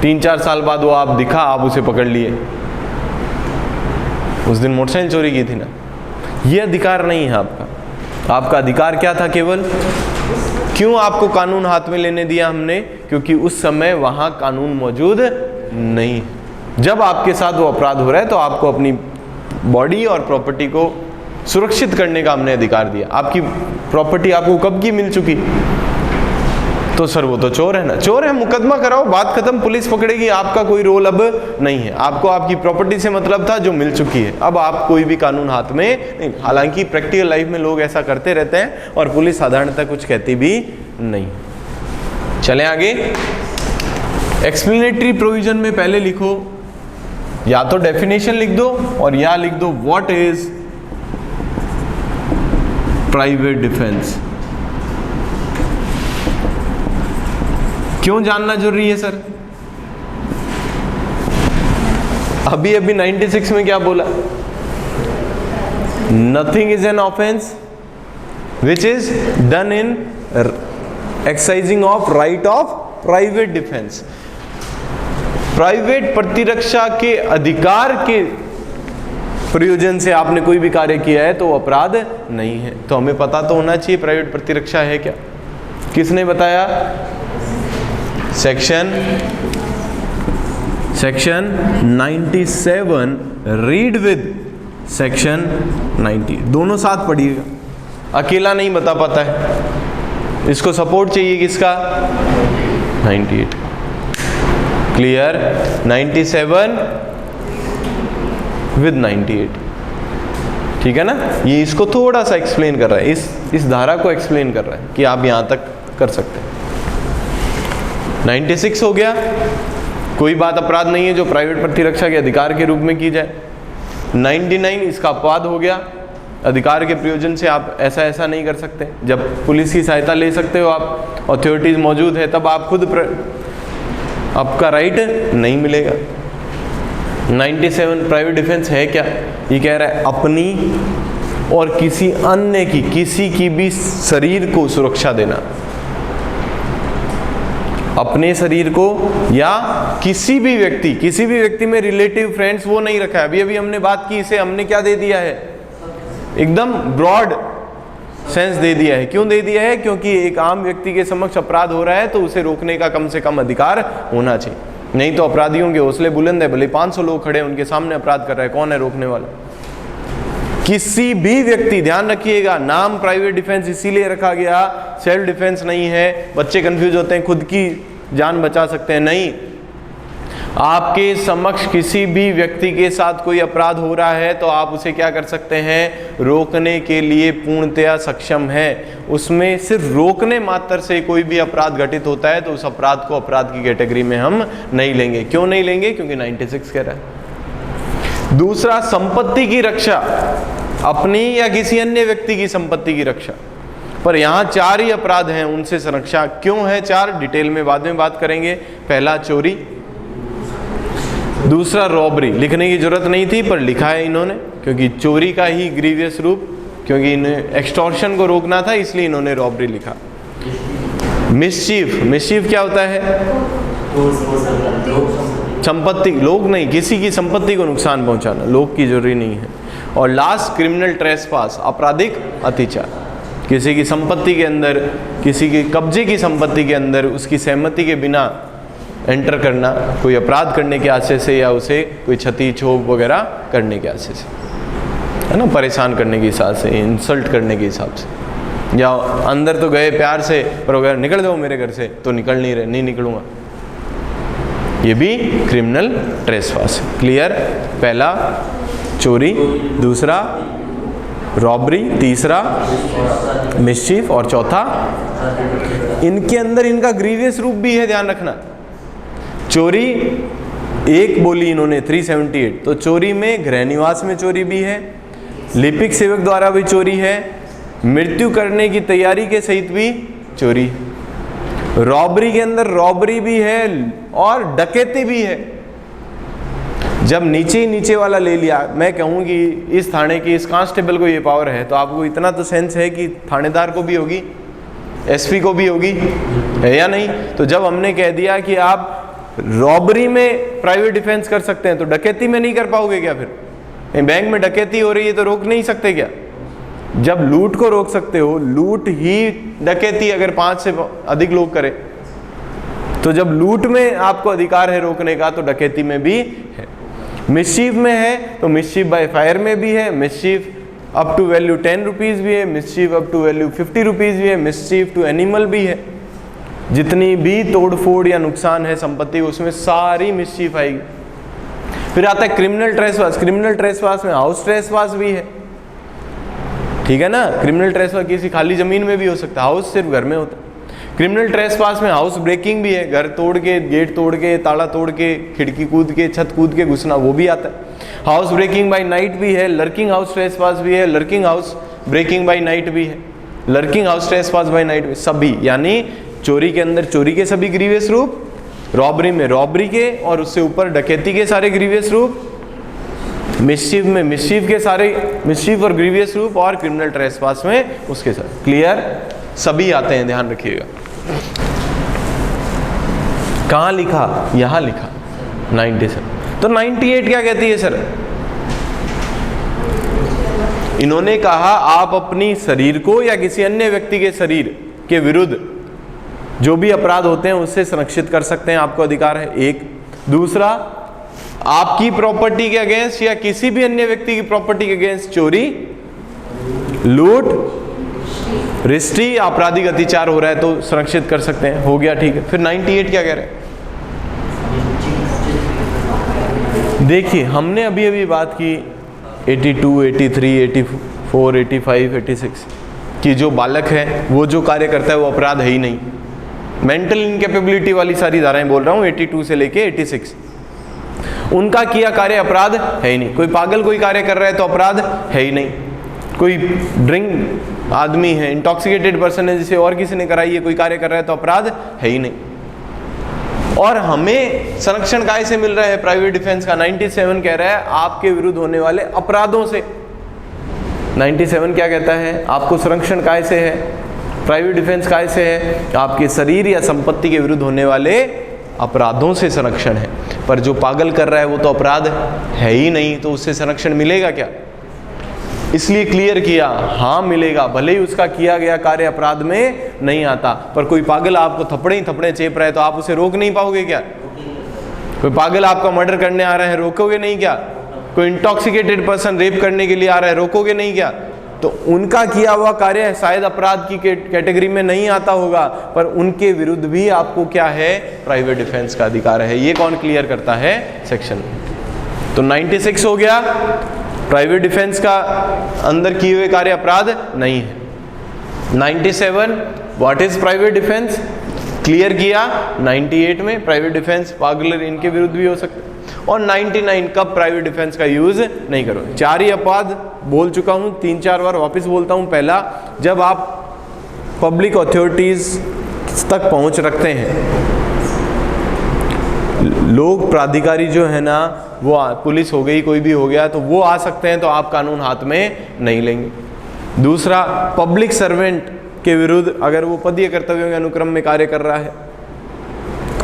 3-4 साल बाद वो आप दिखा, आप उसे पकड़ लिए, उस दिन मोटरसाइकिल चोरी की थी ना। ये अधिकार नहीं है आपका। आपका अधिकार क्या था? केवल क्यों आपको कानून हाथ में लेने दिया हमने? क्योंकि उस समय वहां कानून मौजूद नहीं। जब आपके साथ वो अपराध हो रहा है तो आपको अपनी बॉडी और प्रॉपर्टी को सुरक्षित करने का हमने अधिकार दिया। आपकी प्रॉपर्टी आपको कब की मिल चुकी? तो सर वो तो चोर है ना। चोर है, मुकदमा कराओ, बात खत्म, पुलिस पकड़ेगी, आपका कोई रोल अब नहीं है। आपको आपकी प्रॉपर्टी से मतलब था जो मिल चुकी है, अब आप कोई भी कानून हाथ में नहीं। हालांकि प्रैक्टिकल लाइफ में लोग ऐसा करते रहते हैं और पुलिस साधारणतः कुछ कहती भी नहीं। चले आगे, एक्सप्लेनेटरी प्रोविजन में पहले लिखो, या तो डेफिनेशन लिख दो और या लिख दो व्हाट इज प्राइवेट डिफेंस। क्यों जानना जरूरी है सर? अभी 96 में क्या बोला? Nothing is an offence which is done in exercising of right of private defence. Private प्रतिरक्षा के अधिकार के प्रयोजन से आपने कोई भी कार्य किया है तो वो अपराध नहीं है। तो हमें पता तो होना चाहिए प्राइवेट प्रतिरक्षा है क्या। किसने बताया? सेक्शन 97 रीड विद सेक्शन 90, दोनों साथ पढ़िएगा, अकेला नहीं बता पाता है। इसको सपोर्ट चाहिए किसका? 98। क्लियर? 97 विद 98, ठीक है ना। ये इसको थोड़ा सा एक्सप्लेन कर रहा है, इस धारा को एक्सप्लेन कर रहा है कि आप यहां तक कर सकते हैं। 96 हो गया, कोई बात अपराध नहीं है जो प्राइवेट प्रतिरक्षा के अधिकार के रूप में की जाए। 99 इसका अपवाद हो गया, अधिकार के प्रयोजन से आप ऐसा ऐसा नहीं कर सकते। जब पुलिस की सहायता ले सकते हो आप, अथॉरिटीज मौजूद है, तब आप खुद आपका राइट नहीं मिलेगा। 97 प्राइवेट डिफेंस है क्या? ये कह रहा है अपनी और किसी अन्य की, किसी की भी शरीर को सुरक्षा देना। अपने शरीर को या किसी भी व्यक्ति में रिलेटिव फ्रेंड्स वो नहीं रखा है। अभी हमने बात की, इसे हमने क्या दे दिया है? एकदम ब्रॉड सेंस दे दिया है। क्यों दे दिया है? क्योंकि एक आम व्यक्ति के समक्ष अपराध हो रहा है तो उसे रोकने का कम से कम अधिकार होना चाहिए। नहीं तो अपराधियों के हौसले बुलंद है, भले 500 लोग खड़े उनके सामने अपराध कर रहा है, कौन है रोकने वाला? किसी भी व्यक्ति, ध्यान रखिएगा, नाम प्राइवेट डिफेंस इसीलिए रखा गया, सेल्फ डिफेंस नहीं है। बच्चे कंफ्यूज होते हैं, खुद की जान बचा सकते हैं, नहीं। आपके समक्ष किसी भी व्यक्ति के साथ कोई अपराध हो रहा है तो आप उसे क्या कर सकते हैं? रोकने के लिए पूर्णतया सक्षम है। उसमें सिर्फ रोकने मात्र से कोई भी अपराध घटित होता है तो उस अपराध को अपराध की कैटेगरी में हम नहीं लेंगे। क्यों नहीं लेंगे? क्योंकि 96 कह रहा है। दूसरा, संपत्ति की रक्षा, अपनी या किसी अन्य व्यक्ति की संपत्ति की रक्षा। पर यहाँ 4 ही अपराध हैं, उनसे संरक्षा क्यों है 4? डिटेल में बाद में बात करेंगे। पहला चोरी, दूसरा रॉबरी, लिखने की जरूरत नहीं थी पर लिखा है इन्होंने क्योंकि चोरी का ही ग्रीवियस रूप, क्योंकि इन्हें एक्सटॉर्शन को रोकना था इसलिए इन्होंने रॉबरी लिखा। मिसचीफ क्या होता है? संपत्ति, लोग नहीं, किसी की संपत्ति को नुकसान पहुंचाना, लोग की जरूरी नहीं है। और लास्ट, क्रिमिनल ट्रेसपास, आपराधिक अत्याचार, किसी की संपत्ति के अंदर, किसी के कब्जे की संपत्ति के अंदर उसकी सहमति के बिना एंटर करना, कोई अपराध करने के आशय से या उसे कोई क्षति क्षोभ वगैरह करने के आशय से, है ना, परेशान करने के हिसाब से, इंसल्ट करने के हिसाब से। या अंदर तो गए प्यार से, पर अगर निकल जाओ मेरे घर से तो निकल नहीं रहे, नहीं निकलूंगा, ये भी क्रिमिनल ट्रेसपास है। क्लियर? पहला चोरी, दूसरा रॉबरी, तीसरा मिसचीफ और चौथा, इनके अंदर इनका ग्रीवियस रूप भी है, ध्यान रखना। चोरी एक बोली इन्होंने 378, तो चोरी में गृह निवास में चोरी भी है, लिपिक सेवक द्वारा भी चोरी है, मृत्यु करने की तैयारी के सहित भी चोरी है। रॉबरी के अंदर रॉबरी भी है और डकैती भी है। जब नीचे ही नीचे वाला ले लिया, मैं कहूँ कि इस थाने की, इस कांस्टेबल को ये पावर है, तो आपको इतना तो सेंस है कि थानेदार को भी होगी, एसपी को भी होगी, है या नहीं? तो जब हमने कह दिया कि आप रॉबरी में प्राइवेट डिफेंस कर सकते हैं, तो डकैती में नहीं कर पाओगे क्या? फिर बैंक में डकैती हो रही है तो रोक नहीं सकते क्या? जब लूट को रोक सकते हो, लूट ही डकैती अगर 5 से अधिक लोग करें, तो जब लूट में आपको अधिकार है रोकने का, तो डकैती में भी है। मिसचीफ में है तो मिसचीफ बाय फायर में भी है, mischief up to value 10 rupees भी है, mischief up to value 50 rupees भी है, मिसचीफ टू एनिमल भी है। जितनी भी तोड़फोड़ या नुकसान है संपत्ति, उसमें सारी मिसचीफ आएगी। फिर आता है क्रिमिनल ट्रेसपास। क्रिमिनल ट्रेसपास में हाउस ट्रेसपास भी है, ठीक है ना? क्रिमिनल ट्रेसपास किसी खाली जमीन में भी हो सकता है, हाउस सिर्फ घर में होता है। क्रिमिनल ट्रेसपास में हाउस ब्रेकिंग भी है, घर तोड़ के, गेट तोड़ के, ताला तोड़ के, खिड़की कूद के, छत कूद के घुसना, वो भी आता है। हाउस ब्रेकिंग बाय नाइट भी है, लर्किंग हाउस ट्रेसपास भी है, lurking house breaking by night भी है, lurking house trespass by night भी, सभी। यानी चोरी के अंदर चोरी के सभी ग्रीवियस रूप, रॉबरी में रॉबरी के और उससे ऊपर डकैती के सारे ग्रीवियस रूप, मिसचीफ में मिसचीफ के सारे मिसचीफ और ग्रीवियस रूप, और क्रिमिनल ट्रेसपास में उसके साथ। क्लियर? सभी आते हैं, ध्यान रखिएगा। कहाँ लिखा? यहां लिखा 97। तो 98 क्या कहती है सर? इन्होंने कहा आप अपनी शरीर को या किसी अन्य व्यक्ति के शरीर के विरुद्ध जो भी अपराध होते हैं उससे संरक्षित कर सकते हैं, आपको अधिकार है, एक। दूसरा, आपकी प्रॉपर्टी के अगेंस्ट या किसी भी अन्य व्यक्ति की प्रॉपर्टी के अगेंस्ट चोरी, लूट, रिस्ट्री, आपराधिक अत्याचार हो रहा है तो संरक्षित कर सकते हैं, हो गया, ठीक है। फिर 98 क्या कह रहे हैं? देखिए, हमने अभी अभी बात की 82, 83, 84, 85, 86 कि जो बालक है वो जो कार्य करता है वो अपराध है ही नहीं। मेंटल इनकेपेबिलिटी वाली सारी धाराएं बोल रहा हूँ, 82 से लेके 86। उनका किया कार्य अपराध है ही नहीं। कोई पागल कोई कार्य कर रहा है तो अपराध है ही नहीं। कोई ड्रिंक आदमी है, इंटॉक्सिकेटेड पर्सन है, जिसे और किसी ने कराई है, कोई कार्य कर रहा है तो अपराध है ही नहीं। और हमें संरक्षण काय से मिल रहा है? प्राइवेट डिफेंस का 97 कह रहा है आपके विरुद्ध होने वाले अपराधों से। 97 क्या कहता है? आपको संरक्षण काय से है? प्राइवेट डिफेंस काय से है? आपके शरीर या संपत्ति के विरुद्ध होने वाले अपराधों से संरक्षण है। पर जो पागल कर रहा है वो तो अपराध है ही नहीं, तो उससे संरक्षण मिलेगा क्या? इसलिए क्लियर किया, हाँ मिलेगा, भले ही उसका किया गया कार्य अपराध में नहीं आता। पर कोई पागल आपको थप्पड़े ही थप्पड़े चेप रहा है तो आप उसे रोक नहीं पाओगे क्या? कोई पागल आपका मर्डर करने आ रहा है, रोकोगे नहीं क्या? कोई इंटॉक्सिकेटेड पर्सन रेप करने के लिए आ रहा है, रोकोगे नहीं क्या? तो उनका किया हुआ कार्य शायद अपराध की कैटेगरी में नहीं आता होगा, पर उनके विरुद्ध भी आपको क्या है? प्राइवेट डिफेंस का अधिकार है। ये कौन क्लियर करता है? सेक्शन। तो 96 हो गया, प्राइवेट डिफेंस का अंदर किए हुए कार्य अपराध नहीं है। 97 what is private defence, clear किया। 98 में प्राइवेट डिफेंस पागल इनके विरुद्ध भी हो सकता है। और 99 कब प्राइवेट डिफेंस का यूज नहीं करो। 4 ही अपवाद बोल चुका हूं, 3-4 बार वापस बोलता हूं। पहला, जब आप पब्लिक अथॉरिटीज तक पहुंच रखते हैं, लोग प्राधिकारी जो है ना, वो पुलिस हो गई, कोई भी हो गया, तो वो आ सकते हैं, तो आप कानून हाथ में नहीं लेंगे। दूसरा, पब्लिक सर्वेंट के विरुद्ध अगर वो पदीय कर्तव्यों के अनुक्रम में कार्य कर रहा है,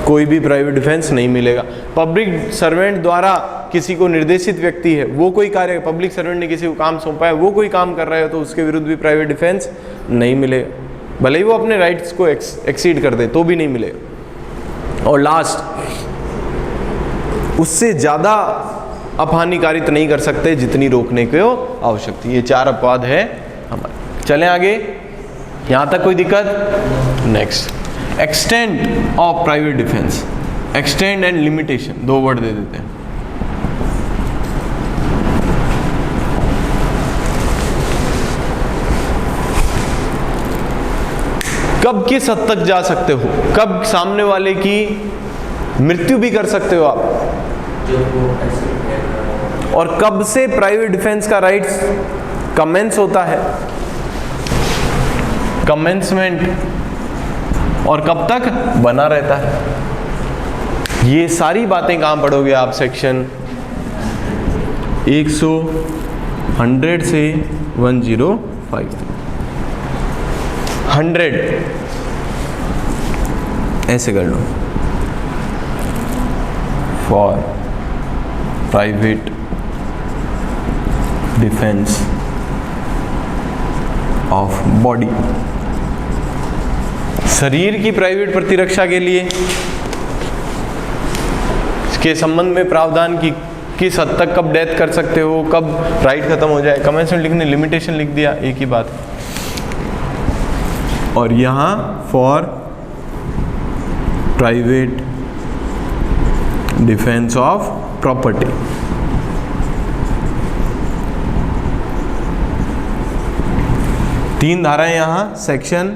कोई भी प्राइवेट डिफेंस नहीं मिलेगा। पब्लिक सर्वेंट द्वारा किसी को निर्देशित व्यक्ति है, वो कोई कार्य, पब्लिक सर्वेंट ने किसी को काम सौंपा है, वो कोई काम कर रहा है, तो उसके विरुद्ध भी प्राइवेट डिफेंस नहीं मिलेगा। भले ही वो अपने राइट्स को एक्सीड कर दे तो भी नहीं मिलेगा। और लास्ट, उससे ज़्यादा अपहानिकारित नहीं कर सकते जितनी रोकने को आवश्यकता। ये 4 अपवाद है हमारे। चलें आगे। यहां तक कोई दिक्कत? Next, extent of private defence. Extend and limitation, दो वर्ड दे देते हैं। कब किस हद तक जा सकते हो, कब सामने वाले की मृत्यु भी कर सकते हो आप, और कब से प्राइवेट डिफेंस का राइट्स कमेंस होता है, कमेंसमेंट, और कब तक बना रहता है। ये सारी बातें कहां पढ़ोगे आप? सेक्शन 100 से 105 तक। 100 ऐसे कर लो, for private defence of body, शरीर की प्राइवेट प्रतिरक्षा के लिए के संबंध में प्रावधान की किस हद तक कब डेथ कर सकते हो, कब राइट खत्म हो जाए। कमेंसमेंट लिखने लिमिटेशन लिख दिया, एक ही बात। और यहां for private defence of property. तीन धाराएं यहां, सेक्शन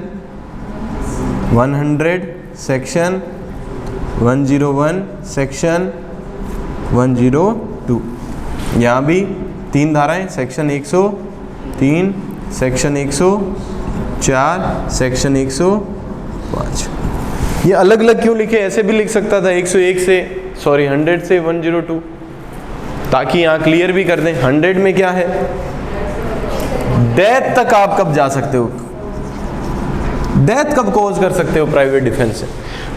100, सेक्शन 101, सेक्शन 102। यहाँ भी तीन धाराएं, सेक्शन 103, सेक्शन 104, सेक्शन 105। ये अलग अलग क्यों लिखे? ऐसे भी लिख सकता था 101 से 100 से 102, ताकि यहाँ क्लियर भी कर दें। 100 में क्या है? डेथ तक आप कब जा सकते हो, डेथ कब कॉज कर सकते हो प्राइवेट डिफेंस से।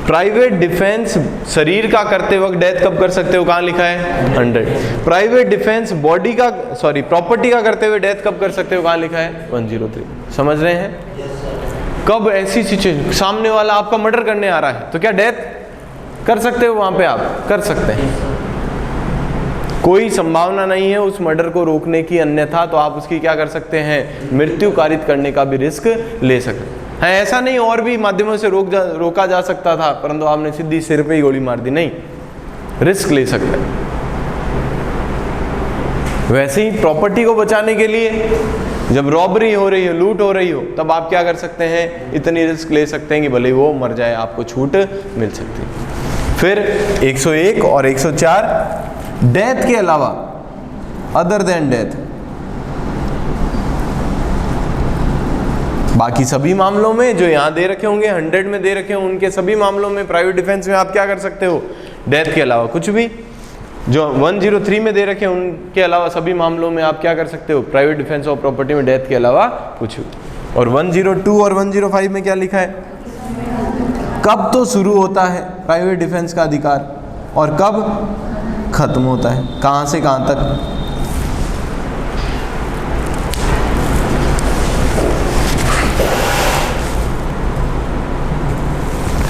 प्राइवेट डिफेंस शरीर का करते वक्त डेथ कब कर सकते हो, कहाँ लिखा है? 100। प्राइवेट डिफेंस बॉडी का, सॉरी प्रॉपर्टी का करते हुए डेथ कब कर सकते हो, कहाँ लिखा है? 103। समझ रहे हैं? कब ऐसी सिचुएशन, सामने वाला आपका मर्डर करने आ रहा है, तो क्या डेथ कर सकते हो? वहां पे आप कर सकते हैं, कोई संभावना नहीं है उस मर्डर को रोकने की, अन्यथा तो आप उसकी क्या कर सकते हैं? मृत्यु कारित करने का भी रिस्क ले सकते हैं। ऐसा नहीं और भी माध्यमों से रोका जा सकता था, परंतु आपने सीधी सिर पे ही गोली मार दी, नहीं, रिस्क ले सकते हैं। वैसे ही प्रॉपर्टी को बचाने के लिए जब रॉबरी हो रही हो, लूट हो रही हो, तब आप क्या कर सकते हैं? इतनी रिस्क ले सकते हैं कि भले वो मर जाए, आपको छूट मिल सकती है। फिर 101 और 104, डेथ के अलावा, अदर देन डेथ, बाकी सभी मामलों में जो यहाँ दे रखे होंगे, 100 में दे रखे होंगे, उनके सभी मामलों में प्राइवेट डिफेंस में आप क्या कर सकते हो? डेथ के अलावा कुछ भी। जो 103 में दे रखे हैं उनके अलावा सभी मामलों में आप क्या कर सकते हो? प्राइवेट डिफेंस ऑफ प्रॉपर्टी में डेथ के अलावा कुछ भी। और 102 और 105 में क्या लिखा है? कब तो शुरू होता है प्राइवेट डिफेंस का अधिकार और कब खत्म होता है, कहाँ से कहाँ तक।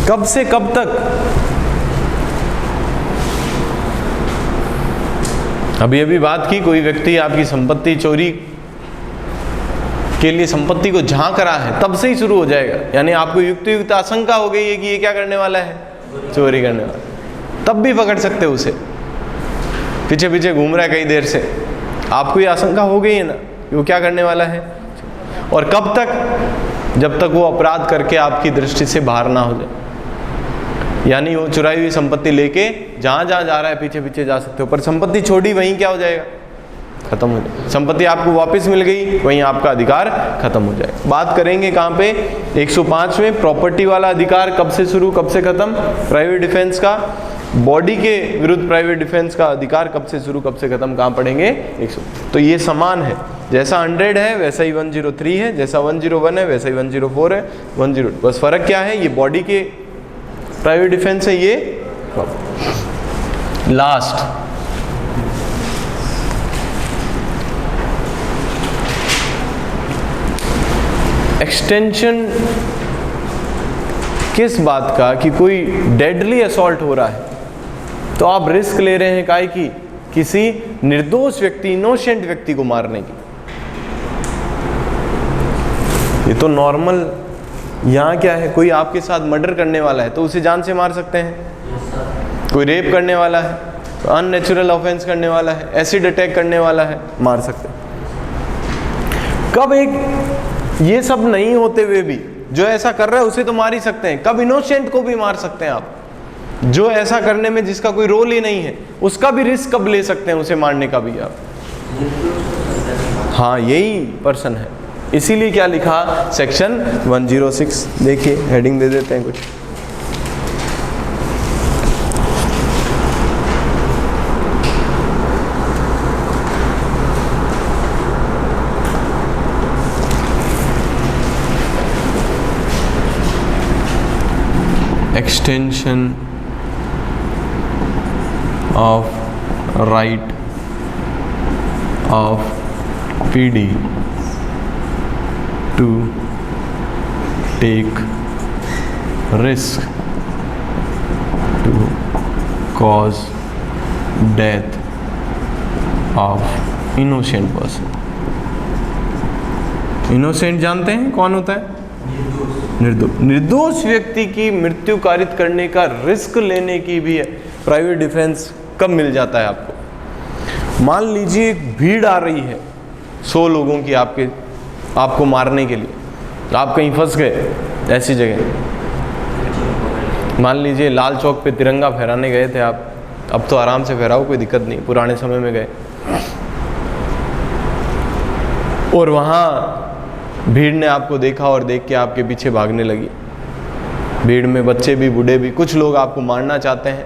कब से कब तक? अभी बात की, कोई व्यक्ति आपकी संपत्ति चोरी के लिए संपत्ति को झांक रहा है, तब से ही शुरू हो जाएगा। यानी आपको युक्त आशंका हो गई है कि ये क्या करने वाला है? चोरी करने वाला, तब भी पकड़ सकते हो उसे। पीछे पीछे घूम रहा है कई देर से, आपको ये आशंका हो गई है ना कि वो क्या करने वाला है। और कब तक? जब तक वो अपराध करके आपकी दृष्टि से बाहर ना हो जाए। यानी वो चुराई हुई संपत्ति लेके जहां जहां जा रहा है पीछे पीछे जा सकते हो, पर संपत्ति छोड़ी वहीं क्या हो जाएगा? खत्म हो जाएगा। संपत्ति आपको वापस मिल गई, वहीं आपका अधिकार खत्म हो जाएगा। बात करेंगे कहाँ पे? 105 में प्रॉपर्टी वाला अधिकार कब से शुरू कब से खत्म? प्राइवेट डिफेंस का बॉडी के विरुद्ध प्राइवेट डिफेंस का अधिकार कब से शुरू कब से खत्म, कहाँ पढ़ेंगे? 100। तो ये समान है, जैसा 100 है वैसा ही 103 है, जैसा 101 है वैसा ही 104 है, 102। बस फर्क क्या है? ये बॉडी के प्राइवेट डिफेंस है, ये लास्ट। एक्सटेंशन किस बात का? कि कोई डेडली असॉल्ट हो रहा है तो आप रिस्क ले रहे हैं काहे की? किसी निर्दोष व्यक्ति, इनोसेंट व्यक्ति को मारने की। ये तो नॉर्मल यहाँ क्या है, कोई आपके साथ मर्डर करने वाला है तो उसे जान से मार सकते हैं, कोई रेप करने वाला है, अननेचुरल ऑफेंस करने वाला है, एसिड अटैक करने वाला है, मार सकते हैं। कब एक ये सब नहीं होते हुए भी जो ऐसा कर रहा है उसे तो मार ही सकते हैं, कब इनोसेंट को भी मार सकते हैं आप, जो ऐसा करने में जिसका कोई रोल ही नहीं है उसका भी रिस्क कब ले सकते हैं, उसे मारने का भी आप। हाँ, यही पर्सन है, इसीलिए क्या लिखा सेक्शन 106, देखिए हेडिंग दे देते हैं कुछ। Extension of right of PD to take risk to cause death of innocent person। Innocent जानते हैं कौन होता है? निर्दोष व्यक्ति की मृत्यु कारित करने का रिस्क लेने की भी प्राइवेट डिफेंस कब मिल जाता है आपको? मान लीजिए एक भीड़ आ रही है 100 लोगों की आपको मारने के लिए, आप कहीं फंस गए ऐसी जगह, मान लीजिए लाल चौक पे तिरंगा फहराने गए थे आप, अब तो आराम से फहराओ, कोई दिक्कत नहीं, पुराने समय में गए और वहाँ भीड़ ने आपको देखा और देख के आपके पीछे भागने लगी। भीड़ में बच्चे भी बूढ़े भी, कुछ लोग आपको मारना चाहते हैं,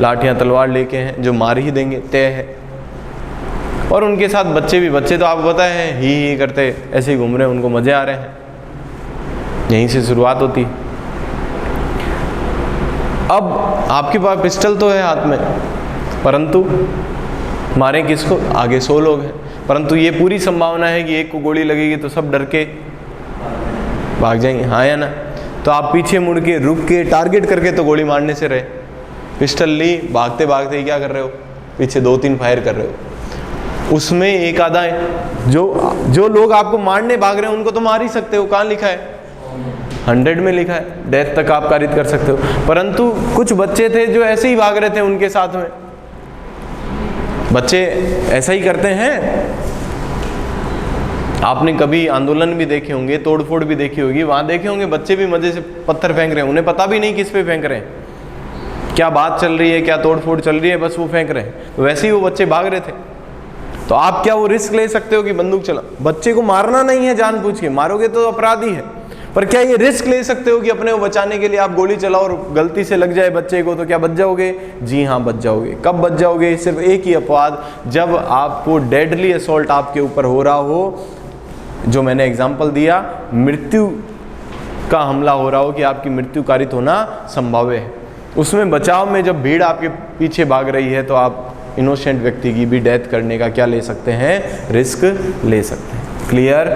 लाठियाँ तलवार लेके हैं जो मार ही देंगे तय है, और उनके साथ बच्चे तो आपको पता है ही करते ऐसे ही घूम रहे हैं, उनको मज़े आ रहे हैं, यहीं से शुरुआत होती है। अब आपके पास पिस्टल तो है हाथ में, परंतु मारे किसको? आगे 100 लोग हैं, परंतु ये पूरी संभावना है कि एक को गोली लगेगी तो सब डर के भाग जाएंगे, हाँ या ना? तो आप पीछे मुड़ के रुक के टारगेट करके तो गोली मारने से रहे, पिस्टल ली, भागते भागते ही क्या कर रहे हो, पीछे 2-3 फायर कर रहे हो। उसमें एक आधा जो लोग आपको मारने भाग रहे हैं उनको तो मार ही सकते हो, कहाँ लिखा है? 100 में लिखा है, डेथ तक आप कारित कर सकते हो। परंतु कुछ बच्चे थे जो ऐसे ही भाग रहे थे उनके साथ में, बच्चे ऐसा ही करते हैं। आपने कभी आंदोलन भी देखे होंगे, तोड़फोड़ भी देखी होगी, वहां देखे होंगे बच्चे भी मजे से पत्थर फेंक रहे हैं, उन्हें पता भी नहीं किस पे फेंक रहे हैं, क्या बात चल रही है, क्या तोड़फोड़ चल रही है, बस वो फेंक रहे हैं। तो वैसे ही वो बच्चे भाग रहे थे, तो आप क्या वो रिस्क ले सकते हो कि बंदूक चला? बच्चे को मारना नहीं है जानबूझ के, मारोगे तो अपराधी है, पर क्या ये रिस्क ले सकते हो कि अपने को बचाने के लिए आप गोली चलाओ और गलती से लग जाए बच्चे को, तो क्या बच जाओगे? जी हाँ, बच जाओगे। कब बच जाओगे? सिर्फ एक ही अपवाद, जब आपको डेडली असॉल्ट आपके ऊपर हो रहा हो, जो मैंने एग्जाम्पल दिया, मृत्यु का हमला हो रहा हो कि आपकी मृत्यु कारित होना संभाव्य है, उसमें बचाव में जब भीड़ आपके पीछे भाग रही है तो आप इनोसेंट व्यक्ति की भी डेथ करने का क्या ले सकते हैं? रिस्क ले सकते हैं। क्लियर?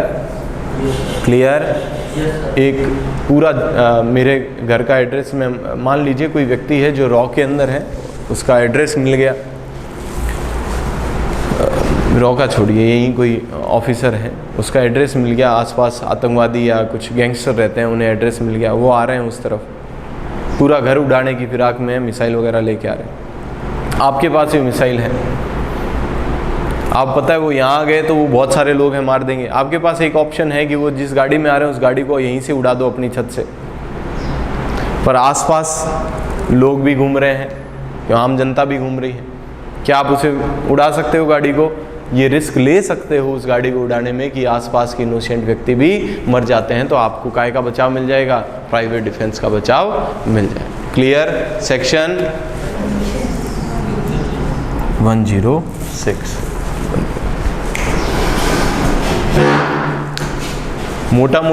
एक पूरा मेरे घर का एड्रेस में, मान लीजिए कोई व्यक्ति है जो रॉ के अंदर है, उसका एड्रेस मिल गया, रॉ का छोड़िए, यहीं कोई ऑफिसर है, उसका एड्रेस मिल गया, आसपास आतंकवादी या कुछ गैंगस्टर रहते हैं, उन्हें एड्रेस मिल गया, वो आ रहे हैं उस तरफ, पूरा घर उड़ाने की फिराक में मिसाइल वगैरह लेके आ रहे हैं, आपके पास भी मिसाइल है, आप पता है वो यहाँ आ गए तो वो बहुत सारे लोग हैं, मार देंगे। आपके पास एक ऑप्शन है कि वो जिस गाड़ी में आ रहे हैं उस गाड़ी को यहीं से उड़ा दो अपनी छत से, पर आसपास लोग भी घूम रहे हैं, आम जनता भी घूम रही है, क्या आप उसे उड़ा सकते हो गाड़ी को? ये रिस्क ले सकते हो उस गाड़ी को उड़ाने में कि आसपास के इनोसेंट व्यक्ति भी मर जाते हैं, तो आपको काय का बचाव मिल जाएगा? प्राइवेट डिफेंस का बचाव मिल जाएगा। क्लियर? सेक्शन 106 मोटा